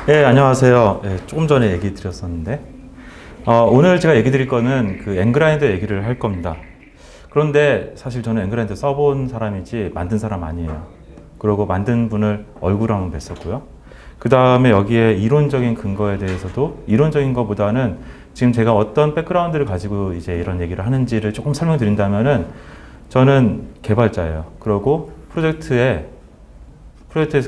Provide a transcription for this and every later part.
네, 안녕하세요. 조금 전에 얘기 드렸었는데, 오늘 제가 얘기 드릴 거는 그 앵그라인더 얘기를 할 겁니다. 그런데 사실 저는 앵그라인더 써본 사람이지 만든 사람 아니에요. 그리고 만든 분을 얼굴 한번 뵀었고요. 그 다음에 여기에 이론적인 근거에 대해서도 이론적인 것보다는 지금 제가 어떤 백그라운드를 가지고 이제 이런 얘기를 하는지를 조금 설명드린다면은 저는 개발자예요. 그리고 프로젝트에서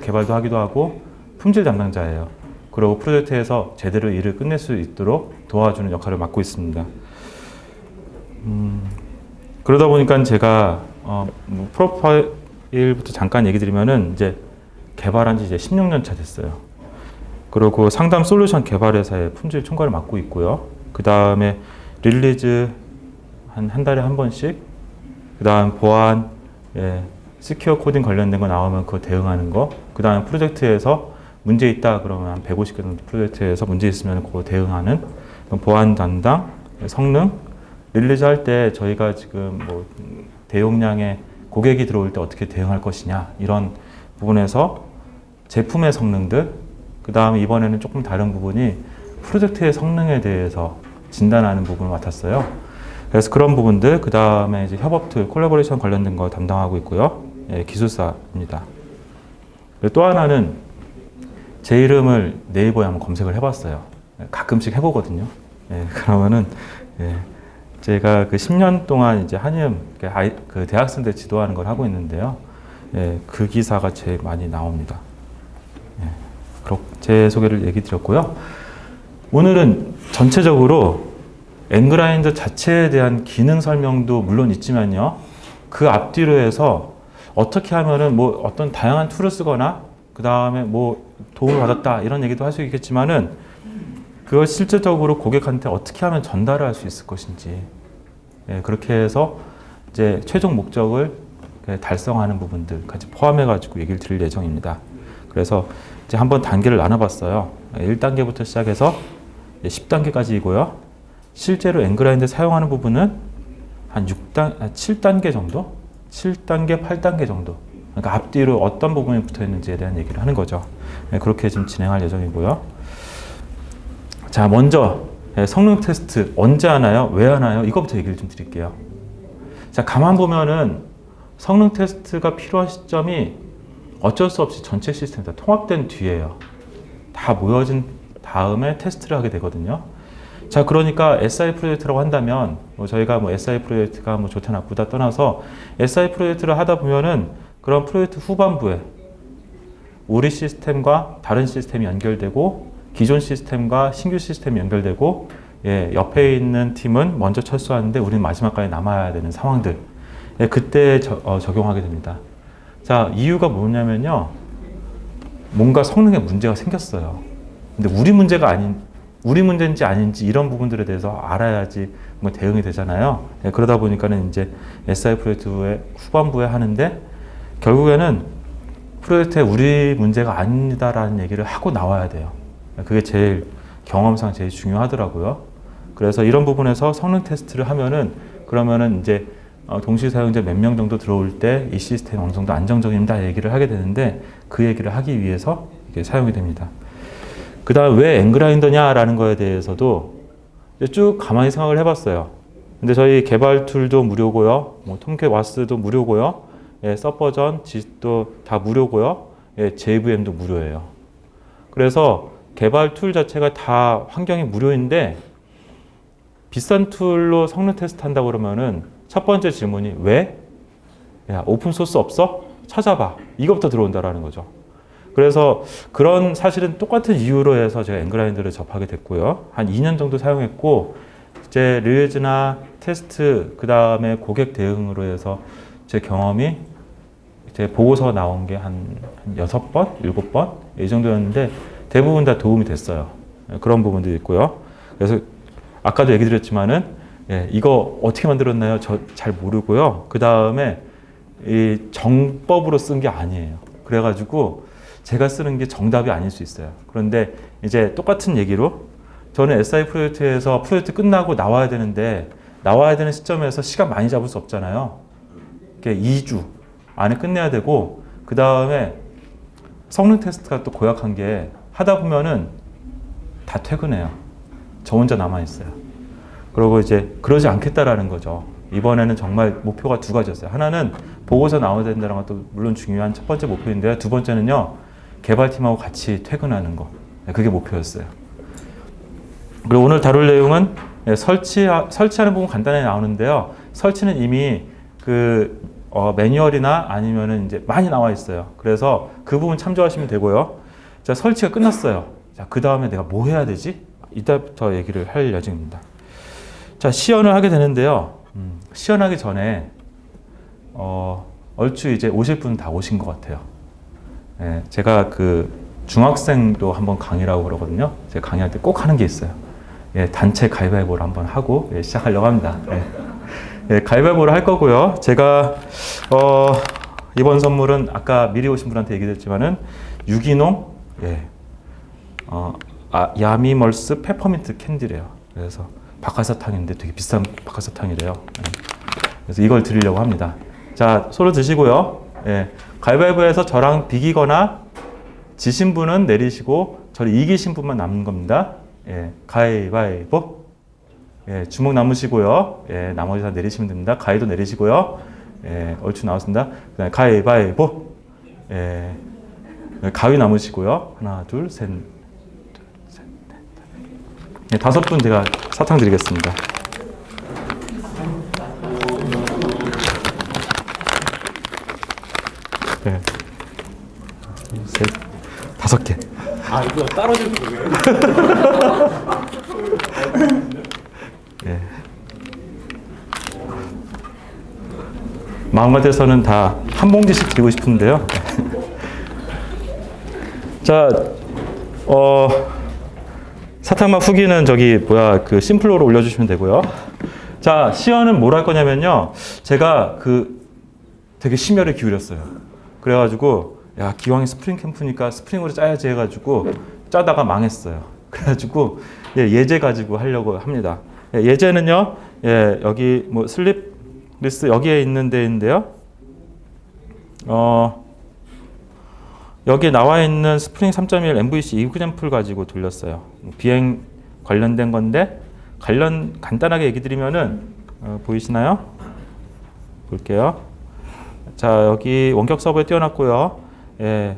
개발도 하기도 하고 품질 담당자예요. 그리고 프로젝트에서 제대로 일을 끝낼 수 있도록 도와주는 역할을 맡고 있습니다. 그러다 보니까 제가 프로파일부터 잠깐 얘기 드리면은 이제 개발한 지 이제 16년 차 됐어요. 그리고 상담 솔루션 개발 회사의 품질 총괄을 맡고 있고요. 그 다음에 릴리즈 한 달에 한 번씩, 그 다음 보안, 시큐어 코딩 관련된 거 나오면 그거 대응하는 거, 그 다음 프로젝트에서 문제 있다 그러면 한 150개 정도 프로젝트에서 문제 있으면 그거 대응하는 보안 담당, 성능, 릴리즈 할 때 저희가 지금 뭐 대용량의 고객이 들어올 때 어떻게 대응할 것이냐 이런 부분에서 제품의 성능들, 그 다음에 이번에는 조금 다른 부분이 프로젝트의 성능에 대해서 진단하는 부분을 맡았어요. 그래서 그런 부분들, 그 다음에 이제 협업 툴, 콜라보레이션 관련된 거 담당하고 있고요. 기술사입니다. 또 하나는 제 이름을 네이버에 한번 검색을 해봤어요. 가끔씩 해보거든요. 그러면은 제가 그 10년 동안 이제 한의음 그 대학생들 지도하는 걸 하고 있는데요. 그 기사가 제일 많이 나옵니다. 그렇게 제 소개를 얘기 드렸고요. 오늘은 전체적으로 앵그라인더 자체에 대한 기능 설명도 물론 있지만요. 그 앞뒤로 해서 어떻게 하면은 뭐 어떤 다양한 툴을 쓰거나 그 다음에 뭐 도움을 받았다 이런 얘기도 할 수 있겠지만은 그걸 실질적으로 고객한테 어떻게 하면 전달을 할 수 있을 것인지 그렇게 해서 이제 최종 목적을 달성하는 부분들까지 포함해 가지고 얘기를 드릴 예정입니다. 그래서 이제 한번 단계를 나눠봤어요. 1단계부터 시작해서 10단계까지이고요. 실제로 앵그라인더 사용하는 부분은 한 7단계 정도? 7단계, 8단계 정도. 그러니까 앞뒤로 어떤 부분이 붙어 있는지에 대한 얘기를 하는 거죠. 그렇게 지금 진행할 예정이고요. 자, 먼저 성능 테스트 언제 하나요? 왜 하나요? 이거부터 얘기를 좀 드릴게요. 자, 가만 보면은 성능 테스트가 필요한 시점이 어쩔 수 없이 전체 시스템이 다 통합된 뒤에요. 다 모여진 다음에 테스트를 하게 되거든요. 자, 그러니까 SI 프로젝트라고 한다면 저희가 SI 프로젝트가 좋다 나쁘다 떠나서 SI 프로젝트를 하다 보면은 그런 프로젝트 후반부에 우리 시스템과 다른 시스템이 연결되고 기존 시스템과 신규 시스템이 연결되고 옆에 있는 팀은 먼저 철수하는데 우리는 마지막까지 남아야 되는 상황들 그때 적용하게 됩니다. 자, 이유가 뭐냐면요. 뭔가 성능에 문제가 생겼어요. 근데 우리 문제인지 아닌지 이런 부분들에 대해서 알아야지 뭐 대응이 되잖아요. 그러다 보니까는 이제 SI 프로젝트의 후반부에 하는데 결국에는 프로젝트에 우리 문제가 아니다라는 얘기를 하고 나와야 돼요. 그게 제일 경험상 제일 중요하더라고요. 그래서 이런 부분에서 성능 테스트를 하면은 그러면은 이제 동시 사용자 몇 명 정도 들어올 때 이 시스템 어느 정도 안정적입니다 얘기를 하게 되는데 그 얘기를 하기 위해서 이게 사용이 됩니다. 그 다음 왜 앵그라인더냐라는 거에 대해서도 쭉 가만히 생각을 해봤어요. 근데 저희 개발 툴도 무료고요. 톰캣 와스도 무료고요. 서버전, 짓도 다 무료고요. JVM도 무료예요. 그래서 개발 툴 자체가 다 환경이 무료인데 비싼 툴로 성능 테스트 한다고 그러면은 첫 번째 질문이 왜? 야, 오픈 소스 없어? 찾아봐. 이것부터 들어온다라는 거죠. 그래서 그런 사실은 똑같은 이유로 해서 제가 앵그라인더를 접하게 됐고요. 한 2년 정도 사용했고 이제 릴리즈나 테스트 그 다음에 고객 대응으로 해서 제 경험이 제 보고서 나온 게 한 6번, 7번 이 정도였는데 대부분 다 도움이 됐어요. 그런 부분도 있고요. 그래서 아까도 얘기 드렸지만은 이거 어떻게 만들었나요? 저 잘 모르고요. 그 다음에 이 정법으로 쓴 게 아니에요. 그래가지고 제가 쓰는 게 정답이 아닐 수 있어요. 그런데 이제 똑같은 얘기로 저는 SI 프로젝트에서 프로젝트 끝나고 나와야 되는데 나와야 되는 시점에서 시간 많이 잡을 수 없잖아요. 2주 안에 끝내야 되고 그 다음에 성능 테스트가 또 고약한 게 하다 보면은 다 퇴근해요. 저 혼자 남아 있어요. 그리고 이제 그러지 않겠다라는 거죠. 이번에는 정말 목표가 두 가지였어요. 하나는 보고서 나와야 된다는 것도 물론 중요한 첫 번째 목표인데요. 두 번째는요, 개발팀하고 같이 퇴근하는 거. 그게 목표였어요. 그리고 오늘 다룰 내용은 설치하는 부분 간단하게 나오는데요. 설치는 이미 매뉴얼이나 아니면은 이제 많이 나와 있어요. 그래서 그 부분 참조하시면 되고요. 자, 설치가 끝났어요. 자, 그 다음에 내가 뭐 해야 되지? 이따부터 얘기를 할 예정입니다. 자, 시연을 하게 되는데요. 시연하기 전에 얼추 이제 오실 분은 다 오신 것 같아요. 예, 제가 중학생도 한번 강의라고 그러거든요. 제가 강의할 때 꼭 하는 게 있어요. 예, 단체 가위바위보를 한번 하고 시작하려고 합니다. 예, 가위바위보를 할 거고요. 제가 이번 선물은 아까 미리 오신 분한테 얘기했지만은 유기농 야미멀스 페퍼민트 캔디래요. 그래서 박하사탕인데 되게 비싼 박하사탕이래요. 그래서 이걸 드리려고 합니다. 자, 손을 드시고요. 예, 가위바위보에서 저랑 비기거나 지신 분은 내리시고 저를 이기신 분만 남는 겁니다. 예, 가위바위보. 예, 주먹 남으시고요. 예, 나머지 다 내리시면 됩니다. 가위도 내리시고요. 예, 얼추 나왔습니다. 그다음에 가위바위보. 예, 가위 남으시고요. 하나, 둘, 셋, 넷. 예, 5분 제가 사탕 드리겠습니다. 네. 셋, 5개. 아, 이거 따로 줄 거예요? 네. 마음 같아서는 다 한 봉지씩 드리고 싶은데요. 자, 사탕맛 후기는 심플로로 올려주시면 되고요. 자, 시연은 뭘 할 거냐면요. 제가 되게 심혈을 기울였어요. 그래가지고, 야, 기왕이 스프링 캠프니까 스프링으로 짜야지 해가지고, 짜다가 망했어요. 그래가지고, 예제 가지고 하려고 합니다. 예제는요, 여기 슬립 리스 여기에 있는 데인데요. 여기에 나와 있는 스프링 3.1 MVC 이그젬플 가지고 돌렸어요. 비행 관련된 건데, 간단하게 얘기 드리면은, 보이시나요? 볼게요. 자, 여기 원격 서버에 띄워놨고요. 예,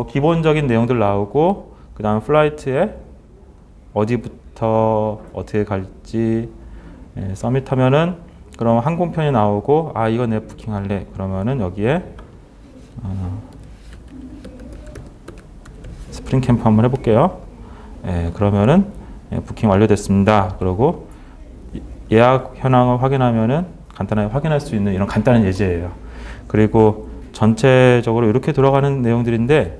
기본적인 내용들 나오고, 그 다음 플라이트에 어디부터 어떻게 갈지, 서밋 하면은, 그럼 항공편이 나오고, 이거 내 부킹할래. 그러면은 여기에, 스프링 캠프 한번 해볼게요. 그러면은, 부킹 완료됐습니다. 그리고 예약 현황을 확인하면은 간단하게 확인할 수 있는 이런 간단한 예제예요. 그리고 전체적으로 이렇게 돌아가는 내용들인데,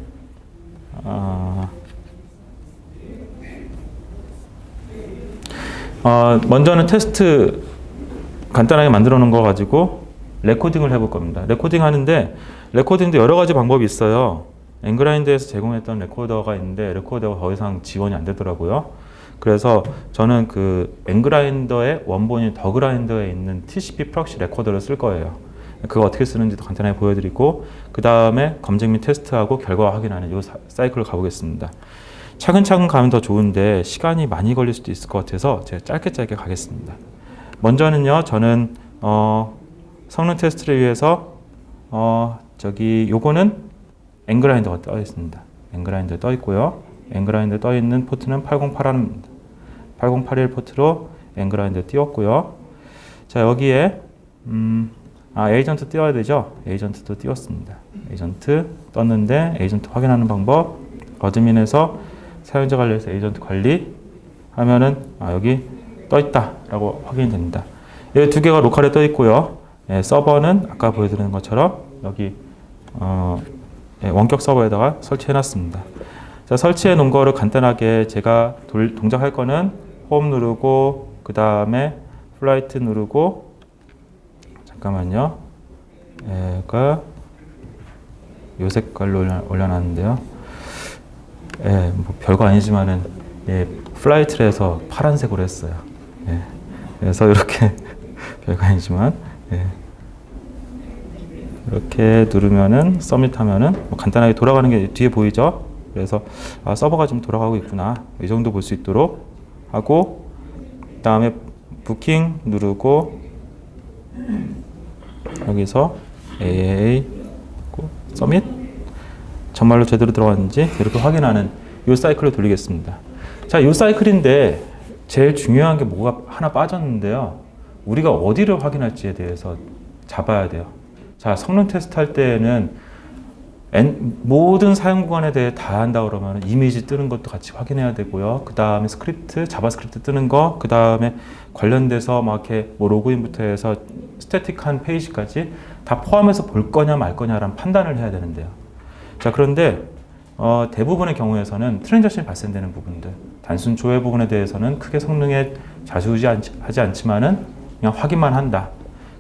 먼저는 테스트 간단하게 만들어 놓은 거 가지고 레코딩을 해볼 겁니다. 레코딩 하는데, 레코딩도 여러 가지 방법이 있어요. 앵그라인드에서 제공했던 레코더가 있는데, 레코더가 더 이상 지원이 안 되더라고요. 그래서 저는 앵그라인더의 원본인 더그라인더에 있는 TCP 프록시 레코더를 쓸 거예요. 그거 어떻게 쓰는지도 간단하게 보여드리고, 그 다음에 검증 및 테스트하고 결과 확인하는 이 사이클을 가보겠습니다. 차근차근 가면 더 좋은데 시간이 많이 걸릴 수도 있을 것 같아서 제가 짧게 가겠습니다. 먼저는요, 저는 성능 테스트를 위해서 요거는 앵그라인더가 떠 있습니다. 앵그라인더 떠 있고요. 앵그라인더 떠 있는 포트는 808입니다. 8081 포트로 앵그라인더 띄웠고요. 자, 여기에 에이전트 띄워야 되죠? 에이전트도 띄웠습니다. 에이전트 떴는데 에이전트 확인하는 방법, 어드민에서 사용자 관리에서 에이전트 관리 하면은 여기 떠 있다라고 확인이 됩니다. 이 두 개가 로컬에 떠 있고요. 서버는 아까 보여드린 것처럼 여기 원격 서버에다가 설치해 놨습니다. 자, 설치해 놓은 거를 간단하게 제가 동작할 거는 홈 누르고, 그 다음에 플라이트 누르고, 잠깐만요. 얘가 요 색깔로 올려놨는데요. 별거 아니지만은, 플라이트를 해서 파란색으로 했어요. 그래서 이렇게, 별거 아니지만, 이렇게 누르면은, 서밋 하면은, 간단하게 돌아가는 게 뒤에 보이죠? 그래서 서버가 좀 돌아가고 있구나. 이 정도 볼 수 있도록 하고, 그 다음에 부킹 누르고 여기서 AAA 서밋 정말로 제대로 들어갔는지 이렇게 확인하는 이 사이클을 돌리겠습니다. 자, 이 사이클인데 제일 중요한 게 뭐가 하나 빠졌는데요. 우리가 어디를 확인할지에 대해서 잡아야 돼요. 자, 성능 테스트 할 때에는 모든 사용 구간에 대해 다 한다 그러면 이미지 뜨는 것도 같이 확인해야 되고요. 그 다음에 스크립트, 자바스크립트 뜨는 거, 그 다음에 관련돼서 막 이렇게 뭐 로그인부터 해서 스태틱한 페이지까지 다 포함해서 볼 거냐 말 거냐라는 판단을 해야 되는데요. 자, 그런데 대부분의 경우에서는 트랜잭션이 발생되는 부분들, 단순 조회 부분에 대해서는 크게 성능에 좌지우지하지 않지만은 그냥 확인만 한다.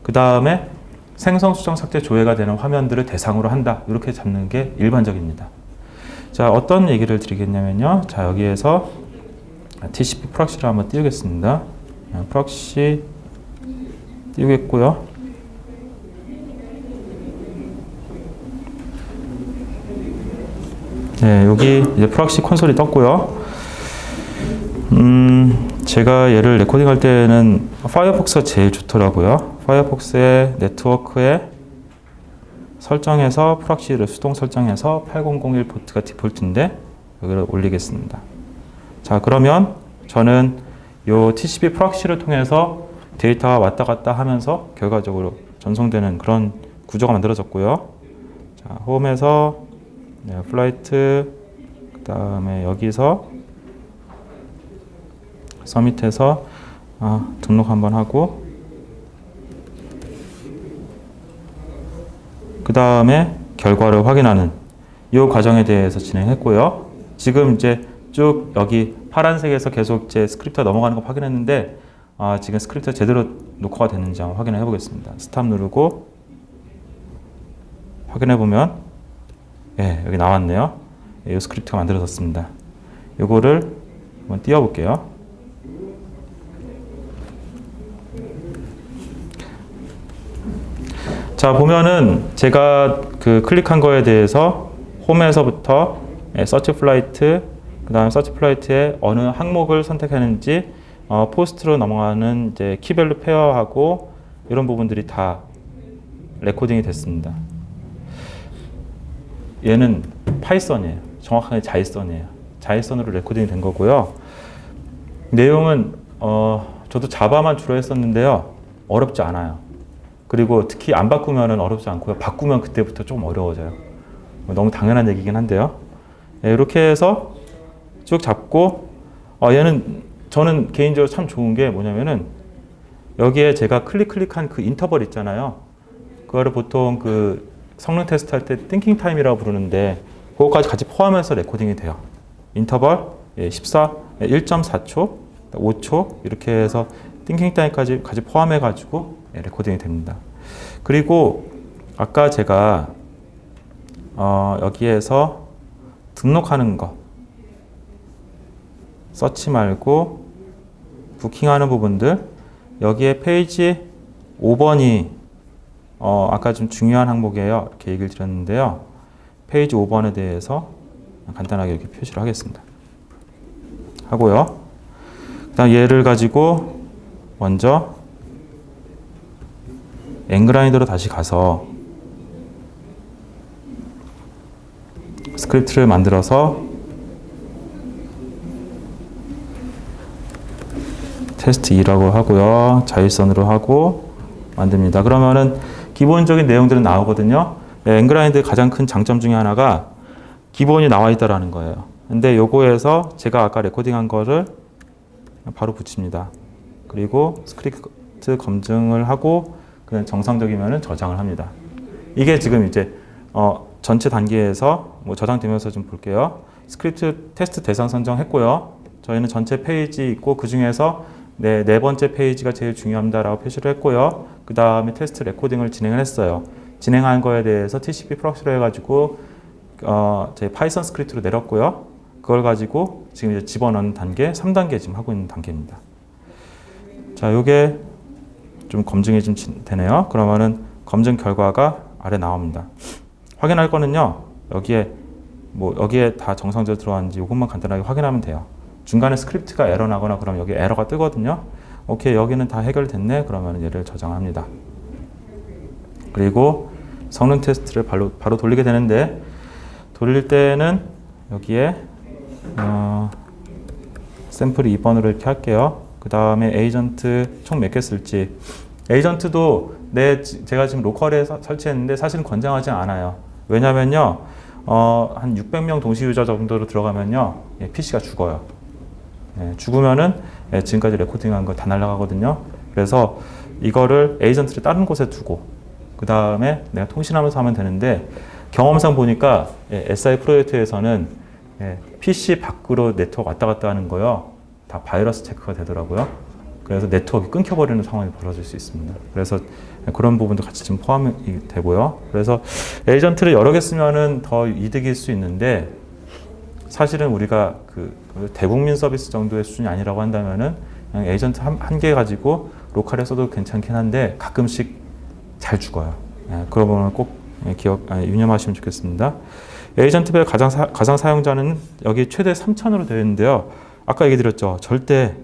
그 다음에 생성, 수정, 삭제, 조회가 되는 화면들을 대상으로 한다. 이렇게 잡는 게 일반적입니다. 자, 어떤 얘기를 드리겠냐면요. 자, 여기에서 TCP 프록시를 한번 띄우겠습니다. 프록시 띄우겠고요. 네, 여기 이제 프록시 콘솔이 떴고요. 제가 얘를 레코딩 할 때는 파이어폭스가 제일 좋더라고요. 파이어폭스의 네트워크에 설정해서 프록시를 수동 설정해서 8001 포트가 디폴트인데 여기를 올리겠습니다. 자, 그러면 저는 이 TCP 프록시를 통해서 데이터가 왔다 갔다 하면서 결과적으로 전송되는 그런 구조가 만들어졌고요. 자, 홈에서 플라이트, 그 다음에 여기서 서밋해서 등록 한번 하고, 그 다음에 결과를 확인하는 이 과정에 대해서 진행했고요. 지금 이제 쭉 여기 파란색에서 계속 이제 스크립트가 넘어가는 거 확인했는데, 지금 스크립트가 제대로 녹화가 됐는지 한번 확인을 해보겠습니다. 스탑 누르고 확인해 보면, 예, 여기 나왔네요. 이 스크립트가 만들어졌습니다. 이거를 한번 띄워볼게요. 자, 보면은 제가 그 클릭한 거에 대해서 홈에서부터 서치 플라이트, 그 다음 서치 플라이트에 어느 항목을 선택했는지, 포스트로 넘어가는 이제 키밸류 페어하고 이런 부분들이 다 레코딩이 됐습니다. 얘는 파이썬이에요. 정확하게 자이썬이에요. 자이썬으로 레코딩이 된 거고요. 내용은 저도 자바만 주로 했었는데요. 어렵지 않아요. 그리고 특히 안 바꾸면 어렵지 않고요. 바꾸면 그때부터 좀 어려워져요. 너무 당연한 얘기긴 한데요. 네, 이렇게 해서 쭉 잡고, 얘는 저는 개인적으로 참 좋은 게 뭐냐면은 여기에 제가 클릭한 그 인터벌 있잖아요. 그거를 보통 그 성능 테스트 할 때 띵킹 타임이라고 부르는데 그것까지 같이 포함해서 레코딩이 돼요. 인터벌 1.4초, 5초 이렇게 해서 띵킹 타임까지 포함해 가지고 레코딩이 됩니다. 그리고 아까 제가 여기에서 등록하는 거, 서치 말고 부킹하는 부분들, 여기에 페이지 5번이 아까 좀 중요한 항목이에요. 이렇게 얘기를 드렸는데요. 페이지 5번에 대해서 간단하게 이렇게 표시를 하겠습니다. 하고요. 그다음 얘를 가지고 먼저 앵그라인더로 다시 가서 스크립트를 만들어서 테스트 2라고 하고요. 자이썬으로 하고 만듭니다. 그러면은 기본적인 내용들은 나오거든요. 앵그라인드의 가장 큰 장점 중에 하나가 기본이 나와 있다라는 거예요. 근데 요거에서 제가 아까 레코딩한 거를 바로 붙입니다. 그리고 스크립트 검증을 하고 그냥 정상적이면은 저장을 합니다. 이게 지금 이제 전체 단계에서 뭐 저장되면서 좀 볼게요. 스크립트 테스트 대상 선정했고요. 저희는 전체 페이지 있고 그 중에서 네 번째 페이지가 제일 중요합니다라고 표시를 했고요. 그 다음에 테스트 레코딩을 진행을 했어요. 진행한 거에 대해서 TCP 프록시로 해가지고 제 파이썬 스크립트로 내렸고요. 그걸 가지고 지금 이제 집어넣는 단계 3단계 지금 하고 있는 단계입니다. 자, 요게 좀 검증이 좀 되네요. 그러면은 검증 결과가 아래 나옵니다. 확인할 거는요. 여기에 뭐 여기에 다 정상적으로 들어왔는지 이것만 간단하게 확인하면 돼요. 중간에 스크립트가 에러 나거나 그러면 여기 에러가 뜨거든요. 오케이, 여기는 다 해결됐네. 그러면 얘를 저장합니다. 그리고 성능 테스트를 바로 돌리게 되는데, 돌릴 때는 여기에 샘플 2번으로 이렇게 할게요. 그 다음에 에이전트 총 몇 개 쓸지. 에이전트도 제가 지금 로컬에 설치했는데 사실은 권장하지 않아요. 왜냐면요, 한 600명 동시 유저 정도로 들어가면요, PC가 죽어요. 죽으면은 지금까지 레코딩한 거 다 날아가거든요. 그래서 이거를 에이전트를 다른 곳에 두고 그 다음에 내가 통신하면서 하면 되는데, 경험상 보니까 SI 프로젝트에서는 PC 밖으로 네트워크 왔다 갔다 하는 거요, 다 바이러스 체크가 되더라고요. 그래서 네트워크 끊겨버리는 상황이 벌어질 수 있습니다. 그래서 그런 부분도 같이 좀 포함이 되고요. 그래서 에이전트를 여러 개 쓰면은 더 이득일 수 있는데, 사실은 우리가 그 대국민 서비스 정도의 수준이 아니라고 한다면은 그냥 에이전트 한 개 가지고 로컬에 써도 괜찮긴 한데 가끔씩 잘 죽어요. 그런 부분은 꼭 유념하시면 좋겠습니다. 에이전트별 가상 사용자는 여기 최대 3,000으로 되어 있는데요. 아까 얘기 드렸죠. 절대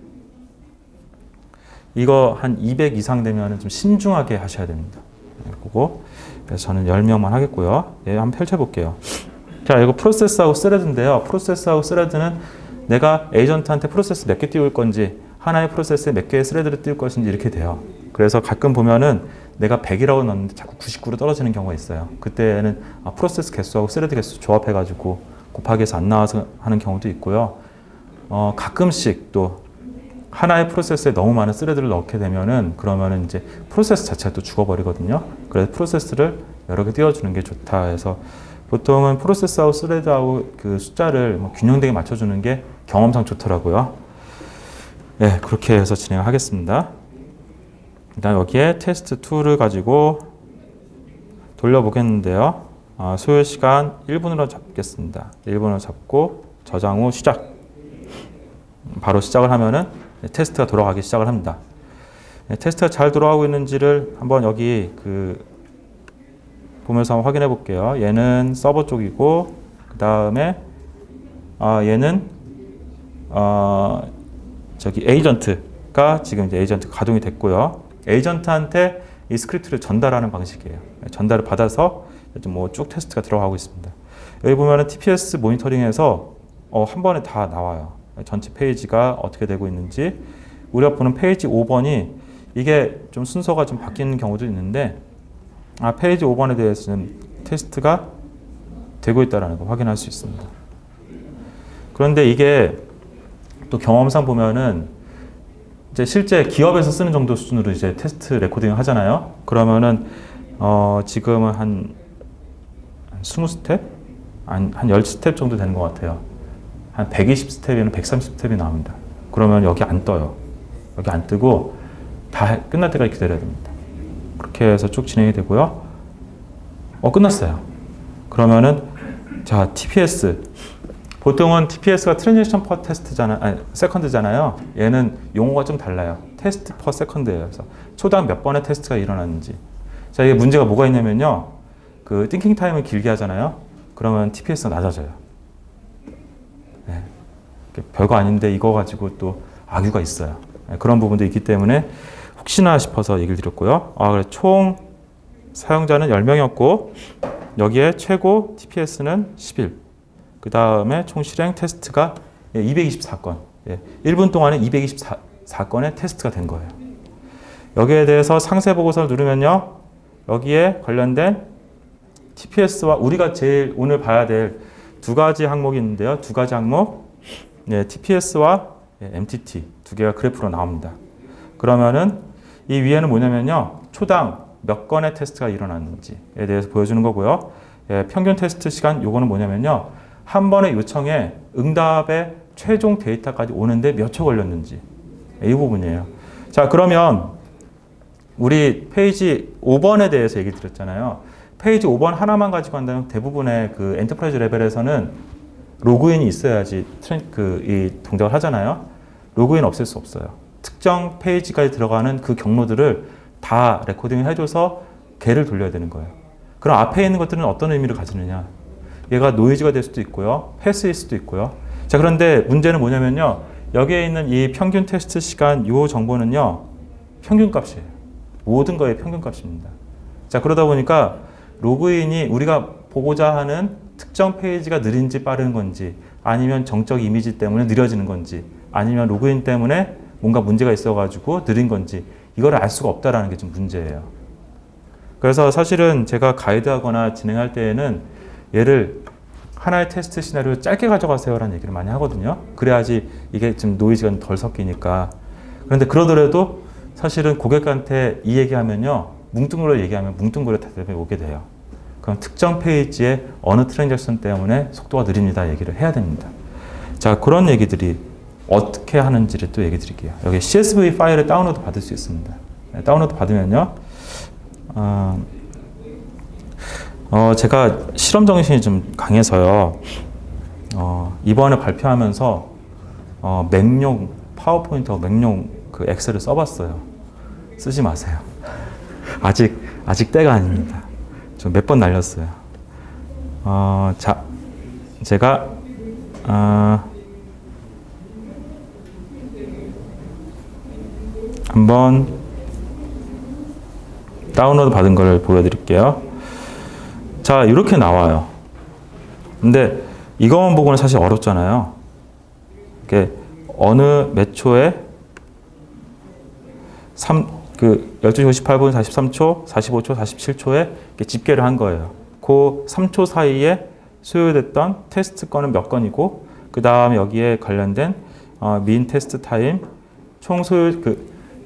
이거 한 200 이상 되면 좀 신중하게 하셔야 됩니다. 그거 그래서 저는 10명만 하겠고요. 한번 펼쳐볼게요. 자, 이거 프로세스하고 스레드인데요. 프로세스하고 스레드는 내가 에이전트한테 프로세스 몇 개 띄울 건지, 하나의 프로세스에 몇 개의 스레드를 띄울 것인지 이렇게 돼요. 그래서 가끔 보면은 내가 100이라고 넣었는데 자꾸 99로 떨어지는 경우가 있어요. 그때는 프로세스 개수하고 스레드 개수 조합해가지고 곱하기 해서 안 나와서 하는 경우도 있고요. 가끔씩 또 하나의 프로세스에 너무 많은 스레드를 넣게 되면은 그러면은 이제 프로세스 자체가 또 죽어버리거든요. 그래서 프로세스를 여러 개 띄워주는 게 좋다 해서 보통은 프로세스하고 스레드하고 그 숫자를 균형되게 맞춰주는 게 경험상 좋더라고요. 네, 그렇게 해서 진행하겠습니다. 일단 여기에 테스트 2를 가지고 돌려보겠는데요. 소요 시간 1분으로 잡겠습니다. 1분으로 잡고 저장 후 시작. 바로 시작을 하면은 테스트가 돌아가기 시작을 합니다. 테스트가 잘 돌아가고 있는지를 한번 여기 보면서 한번 확인해 볼게요. 얘는 서버 쪽이고, 그 다음에 얘는 저기 에이전트가 지금 이제 에이전트가 가동이 됐고요. 에이전트한테 이 스크립트를 전달하는 방식이에요. 전달을 받아서 뭐 쭉 테스트가 들어가고 있습니다. 여기 보면은 TPS 모니터링에서 한 번에 다 나와요. 전체 페이지가 어떻게 되고 있는지. 우리가 보는 페이지 5번이 이게 좀 순서가 좀 바뀌는 경우도 있는데, 페이지 5번에 대해서는 테스트가 되고 있다는 걸 확인할 수 있습니다. 그런데 이게 또 경험상 보면은 이제 실제 기업에서 쓰는 정도 수준으로 이제 테스트 레코딩을 하잖아요. 그러면은 지금은 한 20스텝? 한 10스텝 정도 되는 것 같아요. 한 120스텝이나 130스텝이 나옵니다. 그러면 여기 안 떠요. 여기 안 뜨고 다 끝날 때까지 기다려야 됩니다. 그렇게 해서 쭉 진행이 되고요. 끝났어요. 그러면은 자, TPS. 보통은 TPS가 트랜지션 퍼 세컨드잖아요. 얘는 용어가 좀 달라요. 테스트 퍼 세컨드예요. 그래서 초당 몇 번의 테스트가 일어나는지. 자, 이게 문제가 뭐가 있냐면요. 그 띵킹 타임을 길게 하잖아요. 그러면 TPS가 낮아져요. 네. 별거 아닌데 이거 가지고 또 악유가 있어요. 네, 그런 부분도 있기 때문에 혹시나 싶어서 얘기를 드렸고요. 그래, 총 사용자는 10명이었고 여기에 최고 TPS는 11. 그 다음에 총 실행 테스트가 224건. 1분 동안에 224건의 테스트가 된 거예요. 여기에 대해서 상세 보고서를 누르면요. 여기에 관련된 TPS와 우리가 제일 오늘 봐야 될 두 가지 항목이 있는데요. 두 가지 항목. TPS와 MTT 두 개가 그래프로 나옵니다. 그러면은 이 위에는 뭐냐면요. 초당 몇 건의 테스트가 일어났는지에 대해서 보여주는 거고요. 평균 테스트 시간 요거는 뭐냐면요. 한 번의 요청에 응답의 최종 데이터까지 오는데 몇 초 걸렸는지 이 부분이에요. 자, 그러면 우리 페이지 5번에 대해서 얘기 드렸잖아요. 페이지 5번 하나만 가지고 한다면 대부분의 그 엔터프라이즈 레벨에서는 로그인이 있어야지 이 동작을 하잖아요. 로그인 없앨 수 없어요. 특정 페이지까지 들어가는 그 경로들을 다 레코딩을 해줘서 개를 돌려야 되는 거예요. 그럼 앞에 있는 것들은 어떤 의미를 가지느냐? 얘가 노이즈가 될 수도 있고요. 패스일 수도 있고요. 자, 그런데 문제는 뭐냐면요. 여기에 있는 이 평균 테스트 시간 요 정보는요. 평균값이에요. 모든 거의 평균값입니다. 자, 그러다 보니까 로그인이 우리가 보고자 하는 특정 페이지가 느린지 빠른 건지 아니면 정적 이미지 때문에 느려지는 건지 아니면 로그인 때문에 뭔가 문제가 있어가지고 느린 건지 이걸 알 수가 없다라는 게 좀 문제예요. 그래서 사실은 제가 가이드하거나 진행할 때에는 얘를 하나의 테스트 시나리오 짧게 가져가세요라는 얘기를 많이 하거든요. 그래야지 이게 좀 노이즈가 덜 섞이니까. 그런데 그러더라도 사실은 고객한테 이 얘기하면요. 뭉뚱그려 얘기하면 뭉뚱그려 대답이 오게 돼요. 그럼 특정 페이지의 어느 트랜잭션 때문에 속도가 느립니다 얘기를 해야 됩니다. 자, 그런 얘기들이 어떻게 하는지를 또 얘기 드릴게요. 여기 CSV 파일을 다운로드 받을 수 있습니다. 네, 다운로드 받으면요. 제가 실험 정신이 좀 강해서요. 이번에 발표하면서 맥용 파워포인트하고 맥용 그 엑셀을 써봤어요. 쓰지 마세요. 아직 때가 아닙니다. 좀 몇 번 날렸어요. 자, 제가 한번 다운로드 받은 걸 보여드릴게요. 자, 이렇게 나와요. 근데 이것만 보고는 사실 어렵잖아요. 이게 어느 몇 초에 12시 58분 43초, 45초, 47초에 집계를 한 거예요. 그 3초 사이에 소요됐던 테스트 건은 몇 건이고, 그 다음에 여기에 관련된 민 테스트 타임, 총 소요,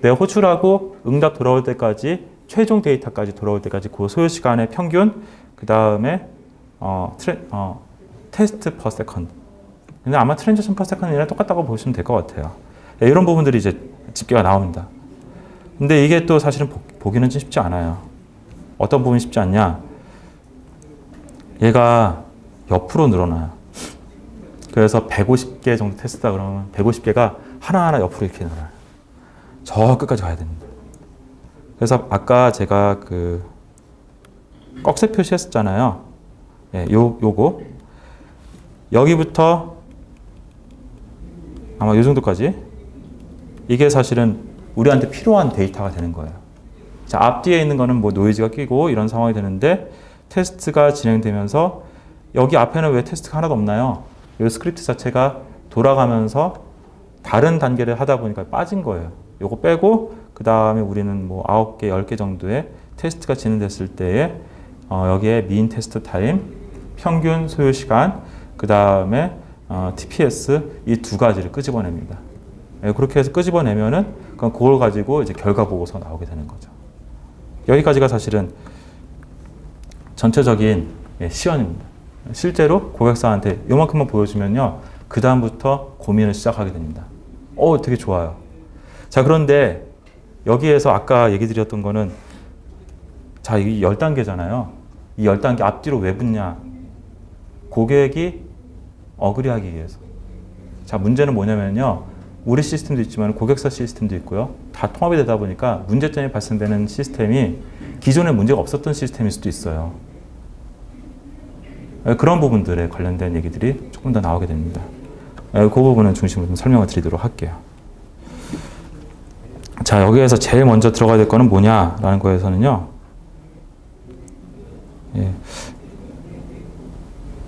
내가 호출하고 응답 돌아올 때까지, 최종 데이터까지 돌아올 때까지 그 소요 시간의 평균, 그 다음에 테스트 퍼 세컨드. 근데 아마 트랜지션 퍼 세컨드랑 똑같다고 보시면 될 것 같아요. 이런 부분들이 이제 집계가 나옵니다. 근데 이게 또 사실은 보기는 좀 쉽지 않아요. 어떤 부분이 쉽지 않냐? 얘가 옆으로 늘어나요. 그래서 150개 정도 테스트다 그러면 150개가 하나하나 옆으로 이렇게 늘어나요. 저 끝까지 가야 됩니다. 그래서 아까 제가 그 꺽쇠 표시했었잖아요. 예, 요거 여기부터 아마 요 정도까지 이게 사실은 우리한테 필요한 데이터가 되는 거예요. 자, 앞뒤에 있는 거는 뭐 노이즈가 끼고 이런 상황이 되는데 테스트가 진행되면서 여기 앞에는 왜 테스트가 하나도 없나요? 이 스크립트 자체가 돌아가면서 다른 단계를 하다 보니까 빠진 거예요. 요거 빼고 그 다음에 우리는 뭐 9개, 10개 정도의 테스트가 진행됐을 때에 여기에 민 테스트 타임, 평균 소요 시간, 그 다음에 TPS 이 두 가지를 끄집어냅니다. 그렇게 해서 끄집어내면은 그걸 가지고 이제 결과 보고서 나오게 되는 거죠. 여기까지가 사실은 전체적인 시연입니다. 실제로 고객사한테 요만큼만 보여주면요, 그 다음부터 고민을 시작하게 됩니다. 되게 좋아요. 자, 그런데 여기에서 아까 얘기 드렸던 거는 자, 이 10단계잖아요. 이 10단계 앞뒤로 왜 붙냐? 고객이 어그리하기 위해서. 자, 문제는 뭐냐면요. 우리 시스템도 있지만 고객사 시스템도 있고요. 다 통합이 되다 보니까 문제점이 발생되는 시스템이 기존에 문제가 없었던 시스템일 수도 있어요. 그런 부분들에 관련된 얘기들이 조금 더 나오게 됩니다. 그 부분은 중심으로 좀 설명을 드리도록 할게요. 자, 여기에서 제일 먼저 들어가야 될 거는 뭐냐라는 거에서는요. 예.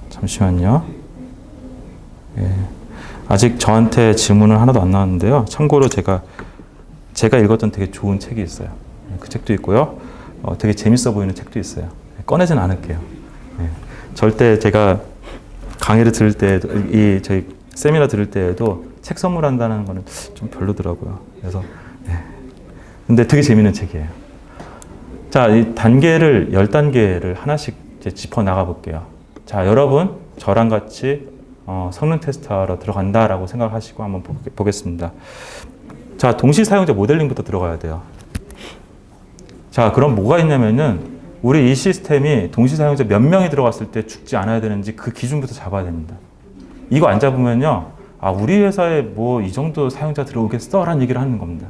잠시만요. 예. 아직 저한테 질문은 하나도 안 나왔는데요. 참고로 제가 읽었던 되게 좋은 책이 있어요. 그 책도 있고요. 되게 재밌어 보이는 책도 있어요. 꺼내진 않을게요. 예. 절대 제가 강의를 들을 때에도, 저희 세미나 들을 때에도 책 선물한다는 거는 좀 별로더라고요. 그래서, 예. 근데 되게 재밌는 책이에요. 자, 이 단계를, 10단계를 하나씩 이제 짚어 나가 볼게요. 자, 여러분, 저랑 같이 성능 테스트하러 들어간다라고 생각하시고 한번 보겠습니다. 자, 동시 사용자 모델링부터 들어가야 돼요. 자, 그럼 뭐가 있냐면은 우리 이 시스템이 동시 사용자 몇 명이 들어갔을 때 죽지 않아야 되는지 그 기준부터 잡아야 됩니다. 이거 안 잡으면요, 우리 회사에 뭐 이 정도 사용자 들어오겠어? 라는 얘기를 하는 겁니다.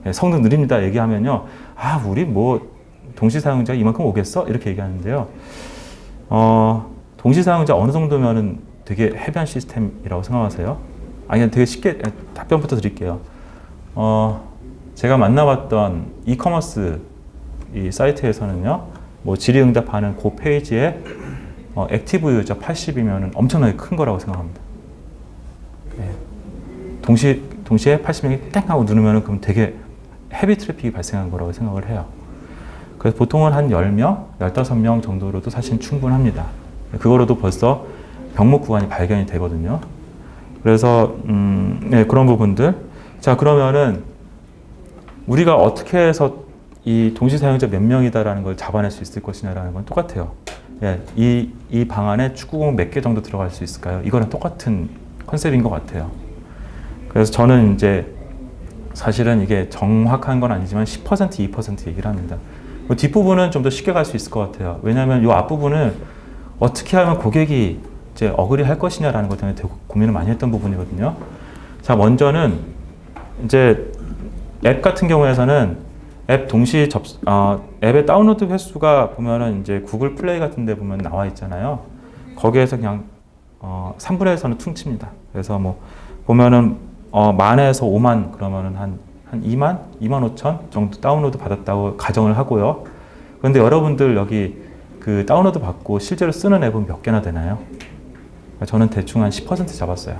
예, 성능 느립니다 얘기하면요, 우리 뭐 동시 사용자 이만큼 오겠어? 이렇게 얘기하는데요. 동시 사용자 어느 정도면은 되게 헤비한 시스템이라고 생각하세요? 아니, 되게 쉽게 답변부터 드릴게요. 제가 만나봤던 이커머스 이 사이트에서는요, 뭐 질의응답하는 그 페이지에 액티브 유저 80이면 엄청나게 큰 거라고 생각합니다. 네. 동시에 80명이 땡 하고 누르면 그럼 되게 헤비 트래픽이 발생한 거라고 생각을 해요. 그래서 보통은 한 10명, 15명 정도로도 사실 충분합니다. 그거로도 벌써 병목 구간이 발견이 되거든요. 그래서 네, 그런 부분들. 자, 그러면은 우리가 어떻게 해서 이 동시 사용자 몇 명이다라는 걸 잡아낼 수 있을 것이냐라는 건 똑같아요. 예, 이 방안에 축구공 몇 개 정도 들어갈 수 있을까요? 이거는 똑같은 컨셉인 것 같아요. 그래서 저는 이제 사실은 이게 정확한 건 아니지만 10%, 2% 얘기를 합니다. 뒷부분은 좀 더 쉽게 갈 수 있을 것 같아요. 왜냐하면 이 앞부분은 어떻게 하면 고객이 이제 어그리 할 것이냐라는 것 때문에 되게 고민을 많이 했던 부분이거든요. 자, 먼저는 이제 앱 같은 경우에서는 앱의 다운로드 횟수가 보면은 이제 구글 플레이 같은 데 보면 나와 있잖아요. 거기에서 그냥 3분의 1에서는 퉁칩니다. 그래서 뭐 보면은 만에서 5만 그러면은 한 2만 5천 정도 다운로드 받았다고 가정을 하고요. 그런데 여러분들 여기 그 다운로드 받고 실제로 쓰는 앱은 몇 개나 되나요? 저는 대충 한 10% 잡았어요.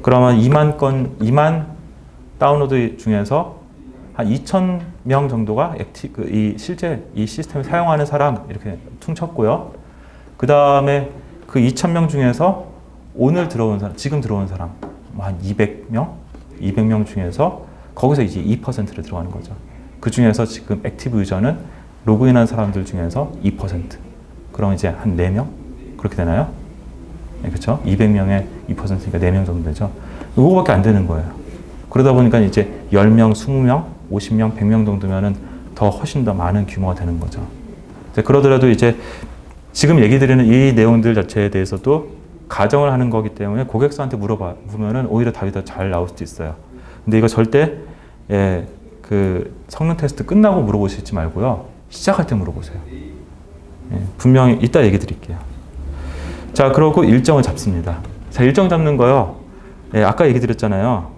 그러면 2만 다운로드 중에서 한 2,000명 정도가 실제 이 시스템을 사용하는 사람 이렇게 퉁쳤고요. 그 다음에 그 2,000명 중에서 오늘 들어온 사람, 지금 들어온 사람 한 200명 중에서 거기서 이제 2%를 들어가는 거죠. 그 중에서 지금 액티브 유저는 로그인한 사람들 중에서 2%. 그럼 이제 한 4명? 그렇게 되나요? 네, 그렇죠? 200명에 2%니까 4명 정도 되죠. 그거밖에 안 되는 거예요. 그러다 보니까 이제 10명, 20명, 50명, 100명 정도면은 더 훨씬 더 많은 규모가 되는 거죠. 그러더라도 이제 지금 얘기 드리는 이 내용들 자체에 대해서도 가정을 하는 거기 때문에 고객사한테 물어보면은 오히려 답이 더 잘 나올 수도 있어요. 근데 이거 절대 그 성능 테스트 끝나고 물어보시지 말고요. 시작할 때 물어보세요. 분명히 이따 얘기 드릴게요. 자, 그러고 일정을 잡습니다. 자, 일정 잡는 거요. 아까 얘기 드렸잖아요.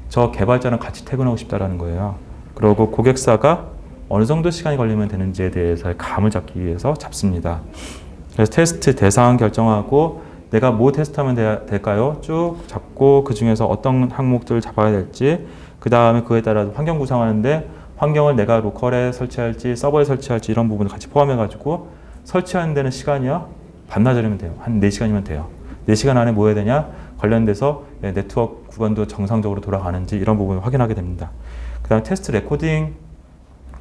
저 개발자랑 같이 퇴근하고 싶다라는 거예요. 그리고 고객사가 어느 정도 시간이 걸리면 되는지에 대해서 감을 잡기 위해서 잡습니다. 그래서 테스트 대상 결정하고 내가 뭐 테스트하면 될까요? 쭉 잡고 그 중에서 어떤 항목들을 잡아야 될지, 그 다음에 그에 따라 환경 구성하는데 환경을 내가 로컬에 설치할지 서버에 설치할지 이런 부분을 같이 포함해가지고 설치하는 데는 시간이요. 반나절이면 돼요. 한 4시간이면 돼요. 4시간 안에 뭐 해야 되냐? 관련돼서 네트워크 구간도 정상적으로 돌아가는지 이런 부분을 확인하게 됩니다. 그 다음에 테스트 레코딩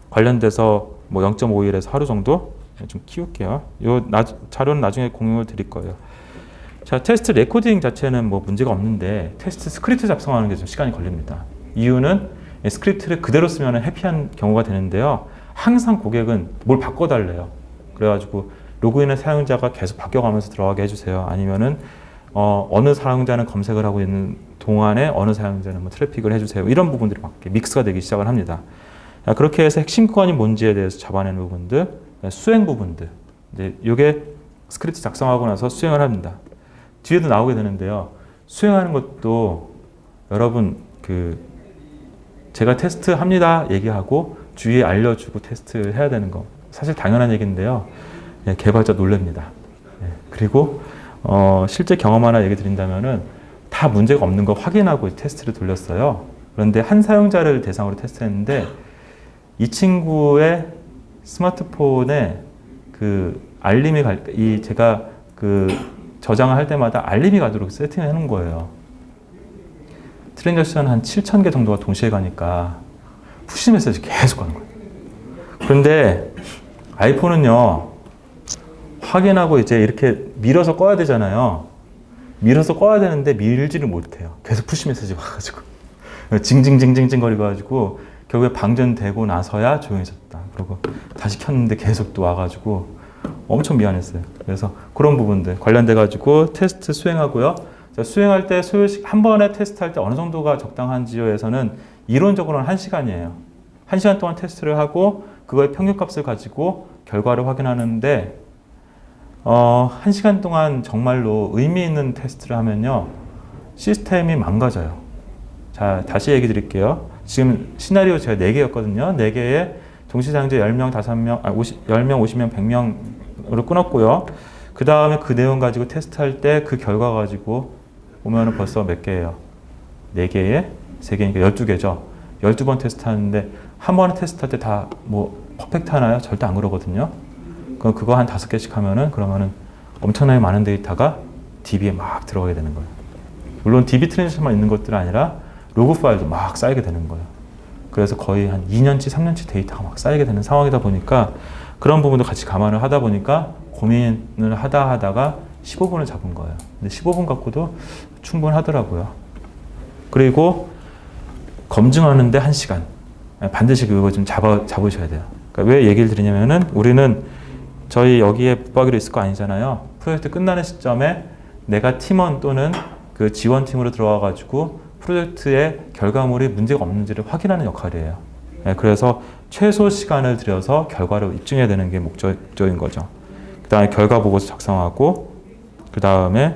관련돼서 뭐 0.5일에서 하루 정도 좀 키울게요. 요 자료는 나중에 공유를 드릴 거예요. 자, 테스트 레코딩 자체는 뭐 문제가 없는데 테스트 스크립트 작성하는 게 좀 시간이 걸립니다. 이유는 스크립트를 그대로 쓰면 해피한 경우가 되는데요. 항상 고객은 뭘 바꿔달래요. 그래가지고 로그인의 사용자가 계속 바뀌어가면서 들어가게 해주세요. 아니면은 어느 사용자는 검색을 하고 있는 동안에 어느 사용자는 뭐 트래픽을 해주세요. 이런 부분들이 막 믹스가 되기 시작을 합니다. 자, 그렇게 해서 핵심 구간이 뭔지에 대해서 잡아내는 부분들, 수행 부분들. 이제 이게 스크립트 작성하고 나서 수행을 합니다. 뒤에도 나오게 되는데요. 수행하는 것도 여러분 제가 테스트 합니다 얘기하고 주위에 알려주고 테스트를 해야 되는 거 사실 당연한 얘기인데요. 개발자 놀랍니다. 그리고 실제 경험 하나 얘기 드린다면은 다 문제가 없는 거 확인하고 테스트를 돌렸어요. 그런데 한 사용자를 대상으로 테스트했는데 이 친구의 스마트폰에 알림이 제가 저장을 할 때마다 알림이 가도록 세팅을 해놓은 거예요. 트랜잭션 한 7,000개 정도가 동시에 가니까 푸시 메시지 계속 가는 거예요. 그런데 아이폰은요, 확인하고 이제 이렇게 밀어서 꺼야 되잖아요. 밀어서 꺼야 되는데 밀지를 못해요. 계속 푸시 메시지 와가지고. 징징징징징 거리가지고 결국에 방전되고 나서야 조용해졌다. 그리고 다시 켰는데 계속 또 와가지고 엄청 미안했어요. 그래서 그런 부분들 관련돼가지고 테스트 수행하고요. 자, 수행할 때 한 번에 테스트할 때 어느 정도가 적당한지에서는 이론적으로는 1시간이에요. 1시간 동안 테스트를 하고 그거의 평균값을 가지고 결과를 확인하는데 1시간 동안 정말로 의미 있는 테스트를 하면요. 시스템이 망가져요. 자, 다시 얘기 드릴게요. 지금 시나리오 제가 4개였거든요. 4개에 동시사용자 10명, 5명, 10명, 50명, 100명으로 끊었고요. 그 다음에 그 내용 가지고 테스트할 때 그 결과 가지고 보면은 벌써 몇 개예요? 4개에 3개니까 12개죠. 12번 테스트 하는데 한 번에 테스트할 때 다 뭐 퍼펙트 하나요? 절대 안 그러거든요. 그럼 그거 한 5개씩 하면은 그러면은 엄청나게 많은 데이터가 DB에 막 들어가게 되는 거예요. 물론 DB 트랜지션만 있는 것들은 아니라 로그 파일도 막 쌓이게 되는 거예요. 그래서 거의 한 2년치, 3년치 데이터가 막 쌓이게 되는 상황이다 보니까 그런 부분도 같이 감안을 하다 보니까 고민을 하다가 15분을 잡은 거예요. 근데 15분 갖고도 충분하더라고요. 그리고 검증하는데 1시간. 반드시 그거 좀 잡으셔야 돼요. 그러니까 왜 얘기를 드리냐면은 우리는 저희 여기에 붙박이로 있을 거 아니잖아요. 프로젝트 끝나는 시점에 내가 팀원 또는 그 지원팀으로 들어와가지고 프로젝트의 결과물이 문제가 없는지를 확인하는 역할이에요. 그래서 최소 시간을 들여서 결과를 입증해야 되는 게 목적인 거죠. 그 다음에 결과 보고서 작성하고, 그 다음에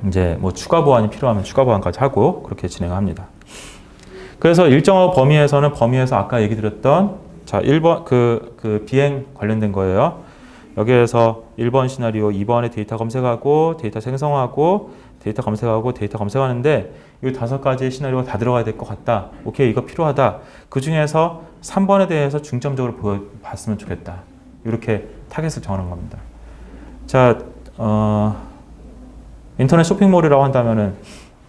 이제 뭐 추가 보완이 필요하면 추가 보완까지 하고 그렇게 진행합니다. 그래서 일정 범위에서 아까 얘기 드렸던 자 1번 그 비행 관련된 거예요. 여기에서 1번 시나리오, 2번에 데이터 검색하고 데이터 생성하고 데이터 검색하고 데이터 검색하는데 이 5가지의 시나리오가 다 들어가야 될 것 같다. 오케이, 이거 필요하다. 그 중에서 3번에 대해서 중점적으로 봤으면 좋겠다. 이렇게 타겟을 정하는 겁니다. 자, 인터넷 쇼핑몰이라고 한다면은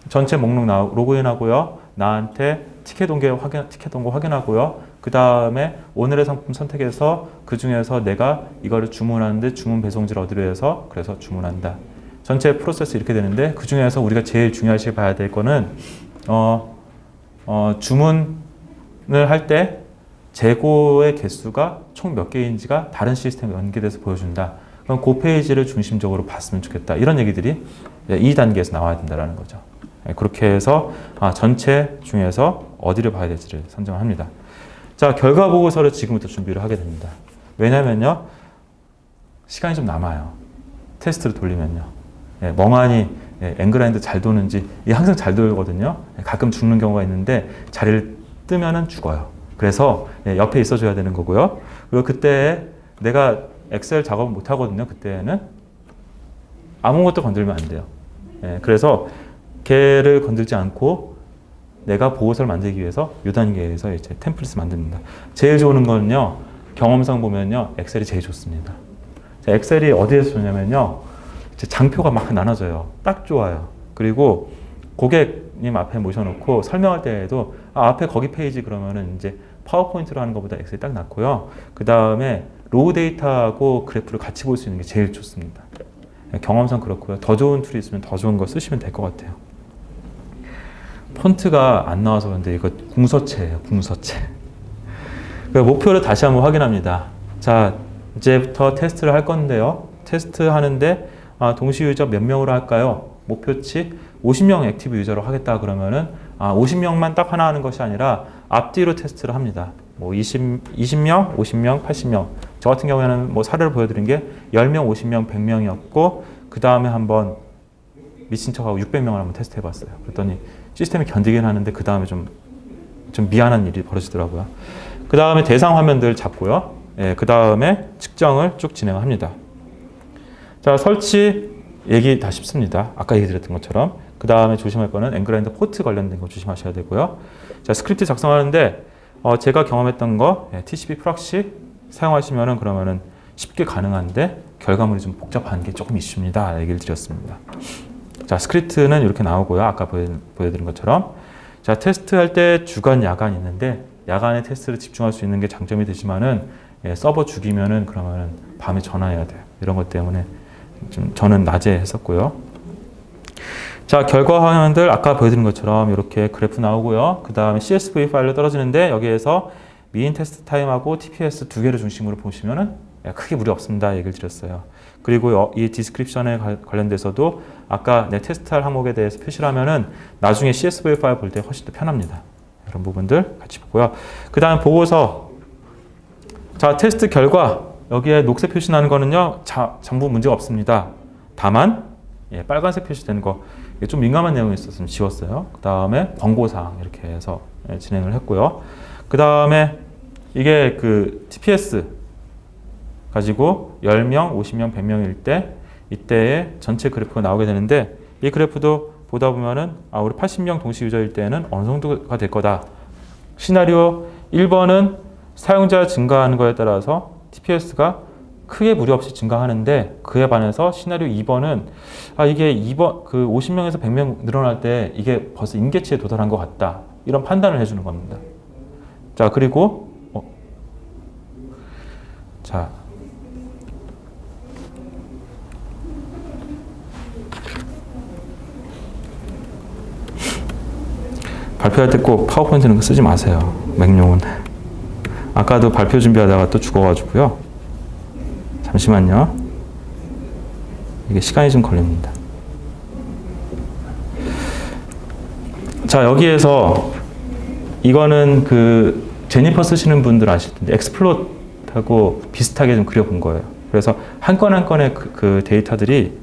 전체 목록 로그인하고요. 나한테 티켓 동거 확인하고요. 그 다음에 오늘의 상품 선택해서 그 중에서 내가 이거를 주문하는데 주문 배송지를 어디로 해서 그래서 주문한다. 전체 프로세스 이렇게 되는데 그 중에서 우리가 제일 중요시 봐야 될 거는 주문을 할 때 재고의 개수가 총 몇 개인지가 다른 시스템에 연계돼서 보여준다. 그럼 그 페이지를 중심적으로 봤으면 좋겠다. 이런 얘기들이 이 단계에서 나와야 된다는 거죠. 그렇게 해서 전체 중에서 어디를 봐야 될지를 선정합니다. 자, 결과 보고서를 지금부터 준비를 하게 됩니다. 왜냐면요, 시간이 좀 남아요. 테스트를 돌리면요. 멍하니 앵그라인드 잘 도는지, 이게 항상 잘 돌거든요. 가끔 죽는 경우가 있는데 자리를 뜨면은 죽어요. 그래서 옆에 있어줘야 되는 거고요. 그리고 그때 내가 엑셀 작업을 못 하거든요. 그때는 아무것도 건들면 안 돼요. 그래서 걔를 건들지 않고 내가 보고서를 만들기 위해서 이 단계에서 이제 템플릿을 만듭니다. 제일 좋은 거는요, 경험상 보면요, 엑셀이 제일 좋습니다. 자, 엑셀이 어디에서 좋냐면요, 장표가 막 나눠져요. 딱 좋아요. 그리고 고객님 앞에 모셔놓고 설명할 때에도 앞에 거기 페이지 그러면은 이제 파워포인트로 하는 것보다 엑셀이 딱 낫고요. 그 다음에 로우 데이터하고 그래프를 같이 볼 수 있는 게 제일 좋습니다. 경험상 그렇고요. 더 좋은 툴이 있으면 더 좋은 거 쓰시면 될 것 같아요. 폰트가 안 나와서 그런데 이거 궁서체예요. 궁서체. 목표를 다시 한번 확인합니다. 자, 이제부터 테스트를 할 건데요. 테스트 하는데 동시 유저 몇 명으로 할까요? 목표치 50명 액티브 유저로 하겠다 그러면은 50명만 딱 하나 하는 것이 아니라 앞뒤로 테스트를 합니다. 뭐 20명, 50명, 80명. 저 같은 경우에는 뭐 사례를 보여드린 게 10명, 50명, 100명이었고 그 다음에 한번 미친 척하고 600명을 한번 테스트 해봤어요. 그랬더니 시스템이 견디긴 하는데 그 다음에 좀 미안한 일이 벌어지더라고요. 그 다음에 대상 화면들 잡고요. 그 다음에 측정을 쭉 진행합니다. 자, 설치 얘기 다 쉽습니다. 아까 얘기 드렸던 것처럼. 그 다음에 조심할 거는 앵그라인드 포트 관련된 거 조심하셔야 되고요. 자, 스크립트 작성하는데 제가 경험했던 거 TCP 프락시 사용하시면은 그러면은 쉽게 가능한데 결과물이 좀 복잡한 게 조금 이슈입니다. 얘기를 드렸습니다. 자, 스크립트는 이렇게 나오고요. 아까 보여드린 것처럼. 자, 테스트할 때 주간, 야간 있는데 야간에 테스트를 집중할 수 있는 게 장점이 되지만은 서버 죽이면은 그러면은 밤에 전화해야 돼요. 이런 것 때문에 좀 저는 낮에 했었고요. 자, 결과 화면들 아까 보여드린 것처럼 이렇게 그래프 나오고요. 그 다음에 CSV 파일로 떨어지는데 여기에서 미인 테스트 타임하고 TPS 2개를 중심으로 보시면은 크게 무리 없습니다. 얘기를 드렸어요. 그리고 이 디스크립션에 관련돼서도 아까 내 테스트할 항목에 대해서 표시를 하면은 나중에 CSV 파일 볼 때 훨씬 더 편합니다. 이런 부분들 같이 보고요. 그 다음 보고서. 자, 테스트 결과 여기에 녹색 표시 나는 거는요, 전부 문제가 없습니다. 다만 빨간색 표시되는 거 이게 좀 민감한 내용이 있었으면 지웠어요. 그 다음에 권고사항 이렇게 해서 진행을 했고요. 그 다음에 이게 그 TPS 가지고 10명, 50명, 100명일 때 이때의 전체 그래프가 나오게 되는데 이 그래프도 보다 보면은 우리 80명 동시 유저일 때는 어느 정도가 될 거다. 시나리오 1번은 사용자 증가하는 거에 따라서 TPS가 크게 무리 없이 증가하는데 그에 반해서 시나리오 2번은 이게 2번 그 50명에서 100명 늘어날 때 이게 벌써 임계치에 도달한 것 같다. 이런 판단을 해주는 겁니다. 자, 그리고 자, 발표할 때 꼭 파워포인트는 쓰지 마세요. 맥용은. 아까도 발표 준비하다가 또 죽어가지고요. 잠시만요. 이게 시간이 좀 걸립니다. 자, 여기에서 이거는 그 제니퍼 쓰시는 분들 아실 텐데 엑스플롯하고 비슷하게 좀 그려본 거예요. 그래서 한 건 한 건의 그 데이터들이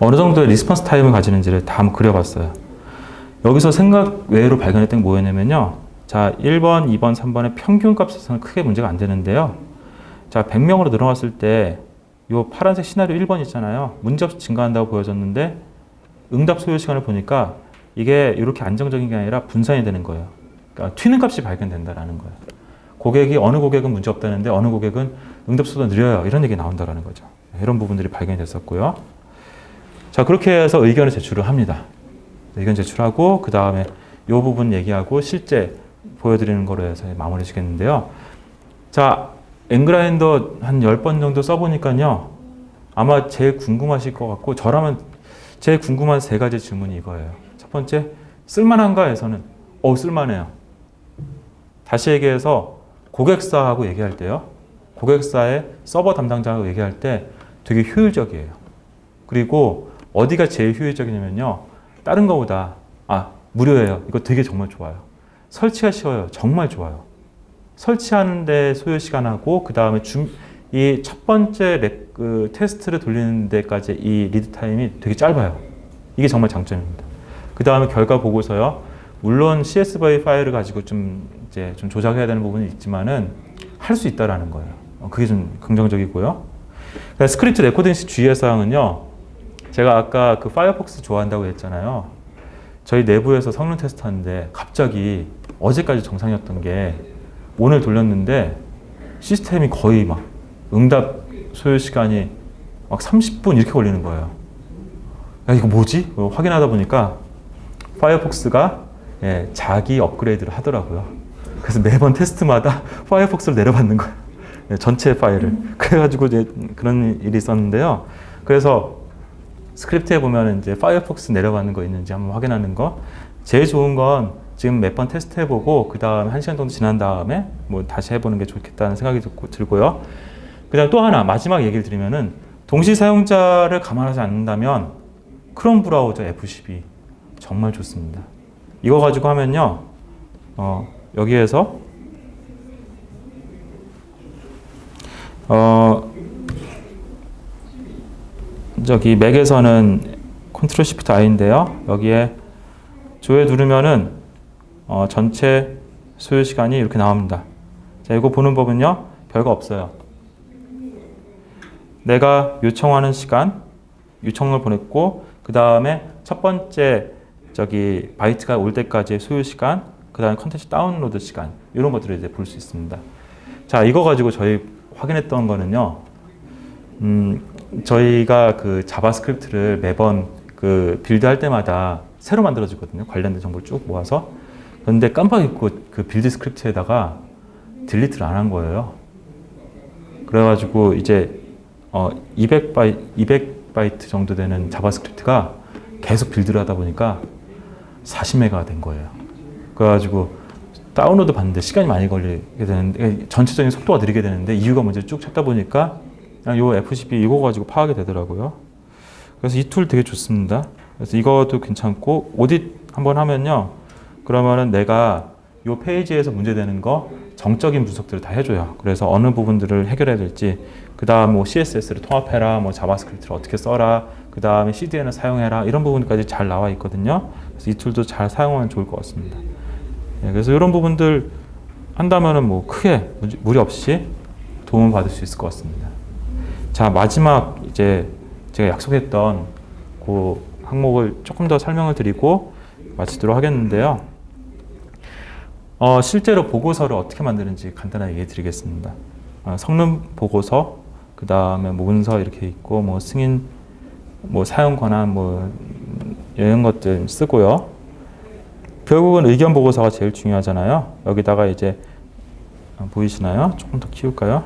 어느 정도의 리스폰스 타임을 가지는지를 다 한번 그려봤어요. 여기서 생각 외로 발견했던 게 뭐였냐면요. 자, 1번, 2번, 3번의 평균 값에서는 크게 문제가 안 되는데요. 자, 100명으로 늘어났을 때 이 파란색 시나리오 1번 있잖아요. 문제없이 증가한다고 보여졌는데 응답 소요 시간을 보니까 이게 이렇게 안정적인 게 아니라 분산이 되는 거예요. 그러니까 튀는 값이 발견된다라는 거예요. 고객이 어느 고객은 문제 없다는데 어느 고객은 응답 속도가 느려요. 이런 얘기 나온다라는 거죠. 이런 부분들이 발견이 됐었고요. 자, 그렇게 해서 의견을 제출을 합니다. 의견 제출하고 그 다음에 이 부분 얘기하고 실제 보여드리는 거로 해서 마무리 지겠는데요. 자, 앵그라인더 한 10번 정도 써보니까요. 아마 제일 궁금하실 것 같고 저라면 제일 궁금한 3가지 질문이 이거예요. 첫 번째, 쓸만한가에서는 쓸만해요. 다시 얘기해서 고객사하고 얘기할 때요. 고객사의 서버 담당자하고 얘기할 때 되게 효율적이에요. 그리고 어디가 제일 효율적이냐면요. 다른 거보다 무료예요. 이거 되게 정말 좋아요. 설치가 쉬워요. 정말 좋아요. 설치하는데 소요 시간하고 그 다음에 이 첫 번째 테스트를 돌리는 데까지 이 리드 타임이 되게 짧아요. 이게 정말 장점입니다. 그 다음에 결과 보고서요. 물론 CSV 파일을 가지고 좀 조작해야 되는 부분이 있지만은 할 수 있다라는 거예요. 그게 좀 긍정적이고요. 스크립트 레코딩 시 주의할 사항은요. 제가 아까 그 파이어폭스 좋아한다고 했잖아요. 저희 내부에서 성능 테스트 하는데 갑자기 어제까지 정상이었던 게 오늘 돌렸는데 시스템이 거의 막 응답 소요 시간이 막 30분 이렇게 걸리는 거예요. 야, 이거 뭐지? 확인하다 보니까 파이어폭스가 자기 업그레이드를 하더라고요. 그래서 매번 테스트마다 파이어폭스를 내려받는 거예요. 전체 파일을. 그래가지고 이제 그런 일이 있었는데요. 그래서 스크립트에 보면 이제 파이어폭스 내려받는 거 있는지 한번 확인하는 거. 제일 좋은 건 지금 몇 번 테스트 해보고 그 다음에 1시간 정도 지난 다음에 뭐 다시 해보는 게 좋겠다는 생각이 들고요. 그 다음 또 하나 마지막 얘기를 드리면은 동시 사용자를 감안하지 않는다면 크롬 브라우저 F12 정말 좋습니다. 이거 가지고 하면요. 여기에서 저기 맥에서는 컨트롤 시프트 I인데요. 여기에 조회 누르면은 전체 소요 시간이 이렇게 나옵니다. 자, 이거 보는 법은요. 별거 없어요. 내가 요청하는 시간, 요청을 보냈고 그 다음에 첫 번째 바이트가 올 때까지의 소요 시간, 그 다음에 컨텐츠 다운로드 시간 이런 것들을 이제 볼 수 있습니다. 자, 이거 가지고 저희 확인했던 거는요. 저희가 그 자바스크립트를 매번 그 빌드할 때마다 새로 만들어지거든요. 관련된 정보를 쭉 모아서. 그런데 깜빡 잊고 그 빌드 스크립트에다가 딜리트를 안 한 거예요. 그래가지고 이제 200바이트 정도 되는 자바스크립트가 계속 빌드를 하다 보니까 40메가가 된 거예요. 그래가지고 다운로드 받는데 시간이 많이 걸리게 되는데 전체적인 속도가 느리게 되는데 이유가 뭔지 쭉 찾다 보니까 그냥 요 F12 이거 가지고 파악이 되더라고요. 그래서 이 툴 되게 좋습니다. 그래서 이것도 괜찮고 오딧 한번 하면요. 그러면은 내가 요 페이지에서 문제되는 거 정적인 분석들을 다 해줘요. 그래서 어느 부분들을 해결해야 될지, 그 다음 뭐 CSS를 통합해라, 뭐 자바스크립트를 어떻게 써라, 그 다음에 CDN을 사용해라, 이런 부분까지 잘 나와 있거든요. 그래서 이 툴도 잘 사용하면 좋을 것 같습니다. 예, 그래서 이런 부분들 한다면은 뭐 크게 무리 없이 도움을 받을 수 있을 것 같습니다. 자, 마지막 이제 제가 약속했던 그 항목을 조금 더 설명을 드리고 마치도록 하겠는데요. 실제로 보고서를 어떻게 만드는지 간단하게 얘기해 드리겠습니다. 성능 보고서, 그 다음에 뭐 문서 이렇게 있고, 뭐 승인, 뭐 사용 권한, 뭐 이런 것들 쓰고요. 결국은 의견 보고서가 제일 중요하잖아요. 여기다가 이제 보이시나요? 조금 더 키울까요?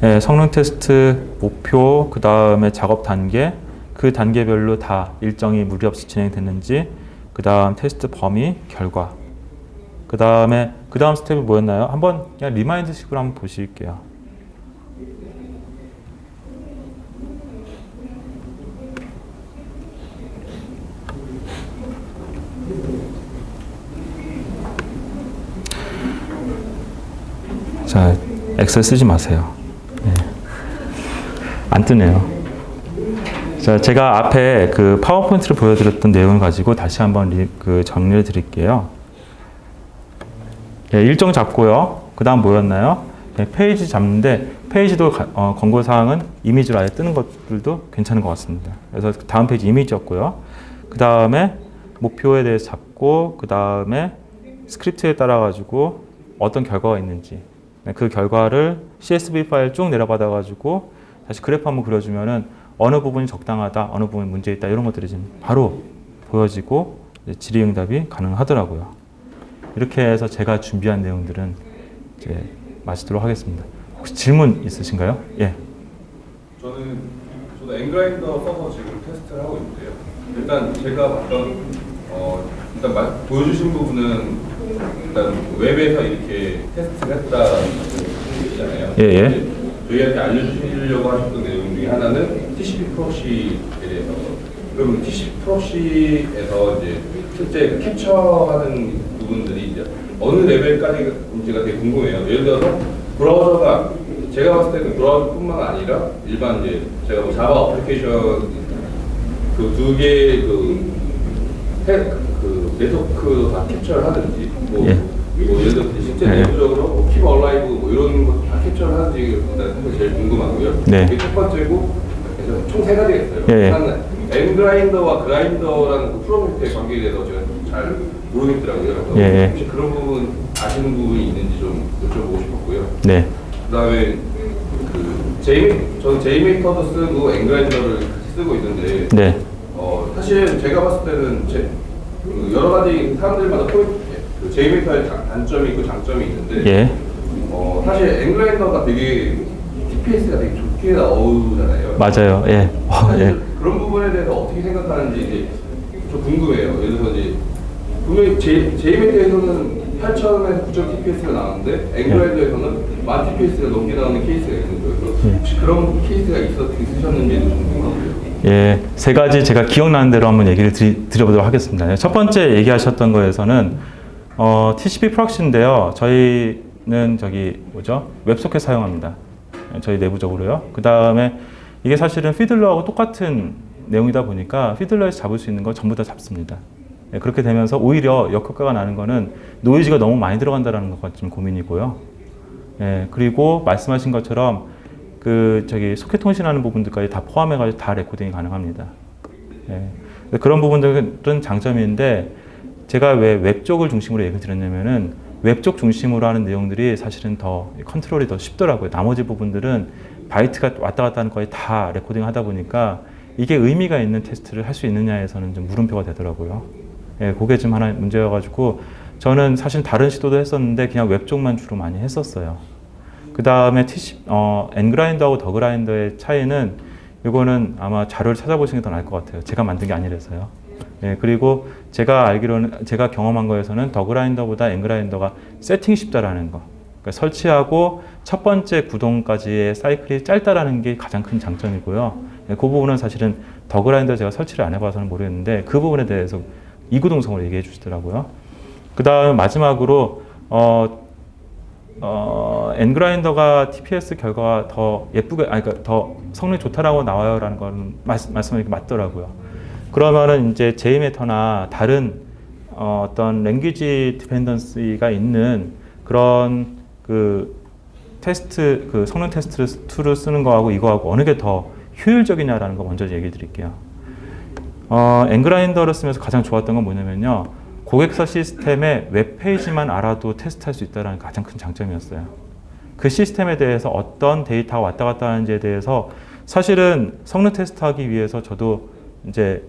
네, 성능 테스트 목표, 그 다음에 작업 단계, 그 단계별로 다 일정이 무리 없이 진행됐는지, 그 다음 테스트 범위, 결과, 그 다음 스텝이 뭐였나요? 한번 그냥 리마인드식으로 한번 보실게요. 자, 엑셀 쓰지 마세요. 네. 안 뜨네요. 자, 제가 앞에 그 파워포인트를 보여드렸던 내용을 가지고 다시 한번 정리를 드릴게요. 네, 일정 잡고요. 그 다음 뭐였나요? 네, 페이지 잡는데, 페이지도 권고사항은 이미지로 아예 뜨는 것들도 괜찮은 것 같습니다. 그래서 다음 페이지 이미지였고요. 그 다음에 목표에 대해서 잡고, 그 다음에 스크립트에 따라 가지고 어떤 결과가 있는지, 그 결과를 CSV 파일 쭉 내려받아 가지고 다시 그래프 한번 그려주면은 어느 부분이 적당하다, 어느 부분이 문제 있다, 이런 것들이 지금 바로 보여지고 질의응답이 가능하더라고요. 이렇게 해서 제가 준비한 내용들은 이제 마치도록 하겠습니다. 혹시 질문 있으신가요? 예. 저도 앵그라인더 써서 지금 테스트를 하고 있는데요. 일단 제가 봤던 일단 보여주신 부분은 일단 웹에서 이렇게 테스트를 했다는 얘기잖아요. 예. 저희한테 알려주시려고 하셨던 내용 중에 하나는 TCP 프록시에 대해서. 그럼 TCP 프록시에서 이제 실제 캡처하는 부분들이 이제 어느 레벨까지인지가 되게 궁금해요. 예를 들어서 브라우저가 제가 봤을 때는 브라우저뿐만 아니라 일반 이제 제가 뭐 자바 어플리케이션 그 두 개의 그 네트워크 다 캡처를 하든지 뭐 예를 들어 실제 내부적으로 뭐 킵 얼라이브 뭐 이런 거 다 캡처를 하는지 사실 제일 궁금하고요. 네. 이게 첫 번째고 총 세 가지가 있어요. 예. 하나는 엔그라인더와 그라인더라는 그 프로젝트의 관계에 대해서 제가 잘 모르겠더라고요. 그래서 혹시 그런 부분 아시는 부분이 있는지 좀 여쭤보고 싶었고요. 네. 그다음에 저는 JMeter도 쓰고 엔그라인더를 같이 쓰고 있는데 네. 사실 제가 봤을 때는 여러 가지 사람들마다 JMeter의 단점이 있고 장점이 있는데 예. 사실 엔그라인더가 되게 TPS가 되게 좋게 나오잖아요. 맞아요. 예. 사실 그런 부분에 대해서 어떻게 생각하는지 이제 좀 궁금해요. 예를 들어서 이제 분명히 JMeter에서는 8,000에서 9,000 TPS가 나오는데 앵그라인더에서는 10,000 TPS가 넘게 나오는 케이스가 있는 거예요. 그래서 혹시 그런 케이스가 있으셨는지도 좀 궁금하고요. 예, 세 가지 제가 기억나는 대로 한번 얘기를 드려보도록 하겠습니다. 첫 번째 얘기하셨던 거에서는 TCP 프록시인데요. 저희는 웹소켓 사용합니다. 저희 내부적으로요. 그 다음에 이게 사실은 피들러하고 똑같은 내용이다 보니까 피들러에서 잡을 수 있는 거 전부 다 잡습니다. 예, 그렇게 되면서 오히려 역효과가 나는 거는 노이즈가 너무 많이 들어간다는 것가 좀 고민이고요. 예, 그리고 말씀하신 것처럼 소켓 통신하는 부분들까지 다 포함해가지고 다 레코딩이 가능합니다. 예, 그런 부분들은 장점인데 제가 왜 웹 쪽을 중심으로 얘기를 드렸냐면은 웹 쪽 중심으로 하는 내용들이 사실은 더 컨트롤이 더 쉽더라고요. 나머지 부분들은 바이트가 왔다 갔다 하는 거에 다 레코딩 하다 보니까 이게 의미가 있는 테스트를 할 수 있느냐에서는 좀 물음표가 되더라고요. 예, 그게 좀 하나 문제여가지고 저는 사실 다른 시도도 했었는데 그냥 웹 쪽만 주로 많이 했었어요. 그 다음에 엔그라인더하고 더그라인더의 차이는 이거는 아마 자료를 찾아보시는 게 더 나을 것 같아요. 제가 만든 게 아니라서요. 예, 그리고 제가 경험한 거에서는 더그라인더보다 엔그라인더가 세팅이 쉽다라는 거. 그러니까 설치하고 첫 번째 구동까지의 사이클이 짧다라는 게 가장 큰 장점이고요. 예, 그 부분은 사실은 더그라인더 제가 설치를 안 해봐서는 모르겠는데 그 부분에 대해서 이구동성을 얘기해 주시더라고요. 그 다음 마지막으로 n그라인더가 TPS 결과가 더 예쁘게, 아니, 그러니까 더 성능이 좋다라고 나와요라는 건 말씀이 맞더라고요. 그러면은 이제 JMeter나 다른 어떤 랭귀지 디펜던시가 있는 그런 그 테스트, 그 성능 테스트 툴을 쓰는 거하고 이거하고 어느 게 더 효율적이냐라는 거 먼저 얘기 드릴게요. n그라인더를 쓰면서 가장 좋았던 건 뭐냐면요. 고객사 시스템의 웹페이지만 알아도 테스트할 수 있다는 가장 큰 장점이었어요. 그 시스템에 대해서 어떤 데이터가 왔다 갔다 하는지에 대해서 사실은 성능 테스트하기 위해서 저도 이제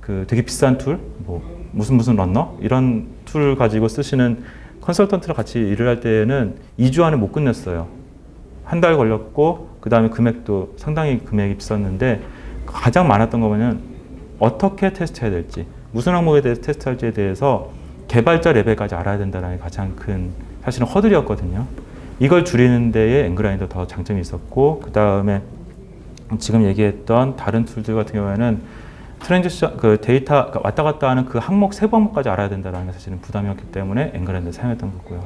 그 되게 비싼 툴, 뭐 무슨 러너 이런 툴을 가지고 쓰시는 컨설턴트랑 같이 일을 할 때는 2주 안에 못 끝냈어요. 한 달 걸렸고 그 다음에 금액도 상당히 금액이 비쌌는데 가장 많았던 거는 어떻게 테스트해야 될지, 무슨 항목에 대해서 테스트할지에 대해서 개발자 레벨까지 알아야 된다는 게 가장 큰 사실은 허들이었거든요. 이걸 줄이는 데에 n그라인더 더 장점이 있었고, 그 다음에 지금 얘기했던 다른 툴들 같은 경우에는 트랜지션, 그 데이터 왔다 갔다 하는 그 항목 세부 항목까지 알아야 된다는 게 사실은 부담이었기 때문에 n그라인더 사용했던 거고요.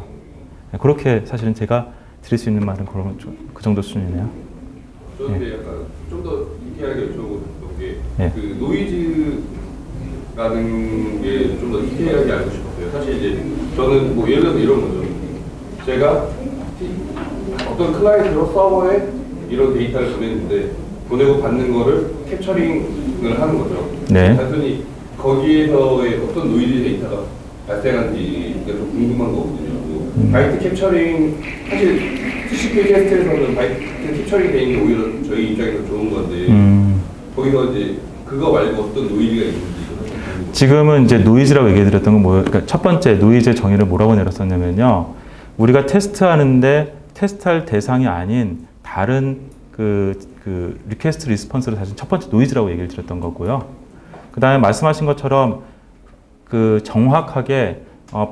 그렇게 사실은 제가 드릴 수 있는 말은 그 정도 수준이네요. 저는 예. 약간 좀 더 디테일하게 여쭤보고 싶은 게 예. 그 노이즈라는 게 좀 더 디테일하게 알고 싶었어요. 사실 이제 저는 뭐 예를 들어서 이런 거죠. 제가 어떤 클라이언트로 서버에 이런 데이터를 보냈는데 보내고 받는 거를 캡처링을 하는 거죠. 네. 단순히 거기에서의 어떤 노이즈 데이터가 발생한지가 좀 궁금한 거거든요. 바이트 캡처링, 사실 TCP 테스트에서는 바이트 캡처링 돼 있는 게 오히려 저희 입장에서 좋은 건데 거기서 이제 그거 말고 어떤 노이즈가 있는지 지금은 이제 노이즈라고 얘기해 드렸던 건 뭐예요? 그러니까 첫 번째 노이즈의 정의를 뭐라고 내렸었냐면요. 우리가 테스트하는데 테스트할 대상이 아닌 다른 그 리퀘스트 리스폰스를 사실 첫 번째 노이즈라고 얘기를 드렸던 거고요. 그 다음에 말씀하신 것처럼 그 정확하게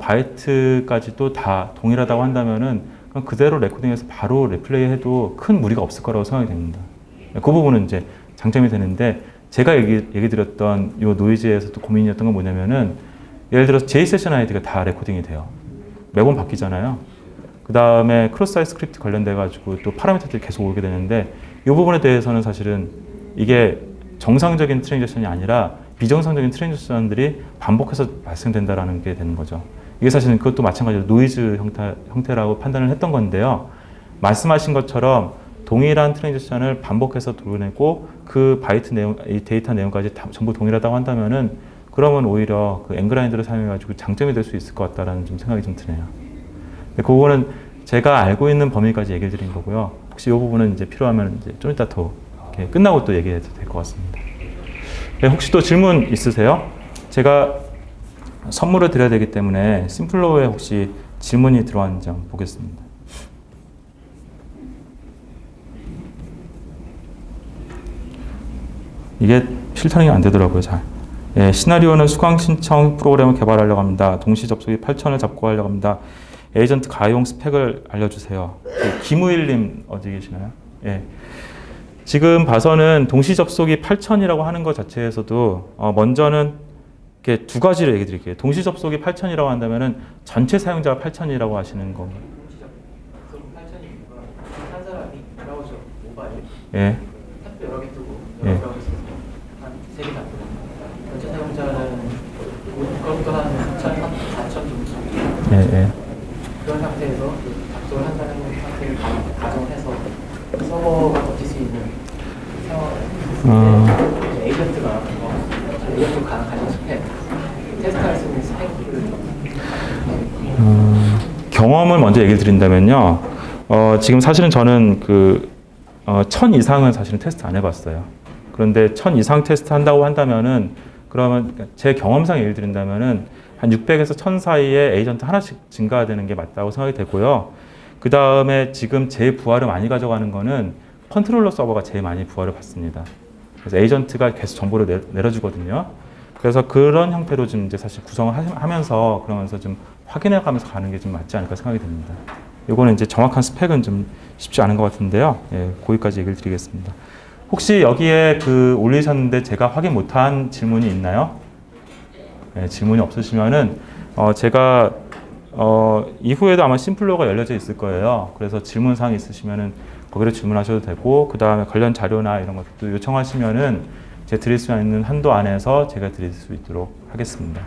바이트까지도 다 동일하다고 한다면은 그냥 그대로 레코딩해서 바로 리플레이 해도 큰 무리가 없을 거라고 생각이 됩니다. 그 부분은 이제 장점이 되는데, 제가 얘기 드렸던 이 노이즈에서 또 고민이었던 건 뭐냐면은, 예를 들어서 J세션 아이디가 다 레코딩이 돼요. 매번 바뀌잖아요. 그 다음에 크로스-사이트 스크립트 관련돼 가지고 또 파라미터들이 계속 오게 되는데, 이 부분에 대해서는 사실은 이게 정상적인 트랜지션이 아니라 비정상적인 트랜지션들이 반복해서 발생된다라는 게 되는 거죠. 이게 사실은 그것도 마찬가지로 노이즈 형태라고 판단을 했던 건데요. 말씀하신 것처럼 동일한 트랜지션을 반복해서 도려내고 그 바이트 내용, 이 데이터 내용까지 다 전부 동일하다고 한다면은, 그러면 오히려 그 n그라인더를 사용해가지고 장점이 될 수 있을 것 같다라는 좀 생각이 좀 드네요. 근데 그거는 제가 알고 있는 범위까지 얘기를 드린 거고요. 혹시 이 부분은 이제 필요하면 이제 좀 이따 더 이렇게 끝나고 또 얘기해도 될 것 같습니다. 네, 혹시 또 질문 있으세요? 제가 선물을 드려야 되기 때문에 심플로우에 혹시 질문이 들어왔는지 한번 보겠습니다. 이게 필터링이 안 되더라고요, 잘. 예, 시나리오는 수강 신청 프로그램을 개발하려고 합니다. 동시 접속이 8,000을 잡고 하려고 합니다. 에이전트 가용 스펙을 알려주세요. 김우일님 어디 계시나요? 예. 지금 봐서는 동시 접속이 8,000이라고 하는 것 자체에서도 먼저는 이렇게 두 가지를 얘기 드릴게요. 동시 접속이 8,000이라고 한다면은 전체 사용자가 8,000이라고 하시는 건가요? 동시 접속 8,000이니까 한 사람이 브라우저 모바일 예. 탭도 여러 개 뜨고 예. 여러 브라우저 한 3개 잡고 전체 사용자는 그것도 한 4,000 정도. 예, 예. 그런 상태에서 작동을 한다는 상태를 가정해서 서버가 버틸 수 있는 상황, 에이전트가 이것도 가능한 스펙, 테스트할 수 있는 스펙을 경험을 먼저 얘기를 드린다면요. 지금 사실은 저는 1000 이상은 사실은 테스트 안 해봤어요. 그런데 1000 이상 테스트 한다고 한다면은, 그러면 제 경험상 예를 드린다면은 한 600에서 1000 사이에 에이전트 하나씩 증가되는 게 맞다고 생각이 되고요. 그 다음에 지금 제일 부하를 많이 가져가는 거는 컨트롤러 서버가 제일 많이 부하를 받습니다. 그래서 에이전트가 계속 정보를 내려주거든요. 그래서 그런 형태로 좀 이제 사실 구성을 하면서 그러면서 좀 확인해 가면서 가는 게 좀 맞지 않을까 생각이 듭니다. 요거는 이제 정확한 스펙은 좀 쉽지 않은 것 같은데요. 예, 거기까지 얘기를 드리겠습니다. 혹시 여기에 올리셨는데 제가 확인 못한 질문이 있나요? 예, 질문이 없으시면은 제가 이후에도 아마 심플로가 열려져 있을 거예요. 그래서 질문사항 있으시면은 거기로 질문하셔도 되고, 그 다음에 관련 자료나 이런 것도 요청하시면은 제가 드릴 수 있는 한도 안에서 제가 드릴 수 있도록 하겠습니다.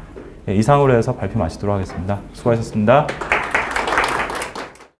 예, 이상으로 해서 발표 마치도록 하겠습니다. 수고하셨습니다.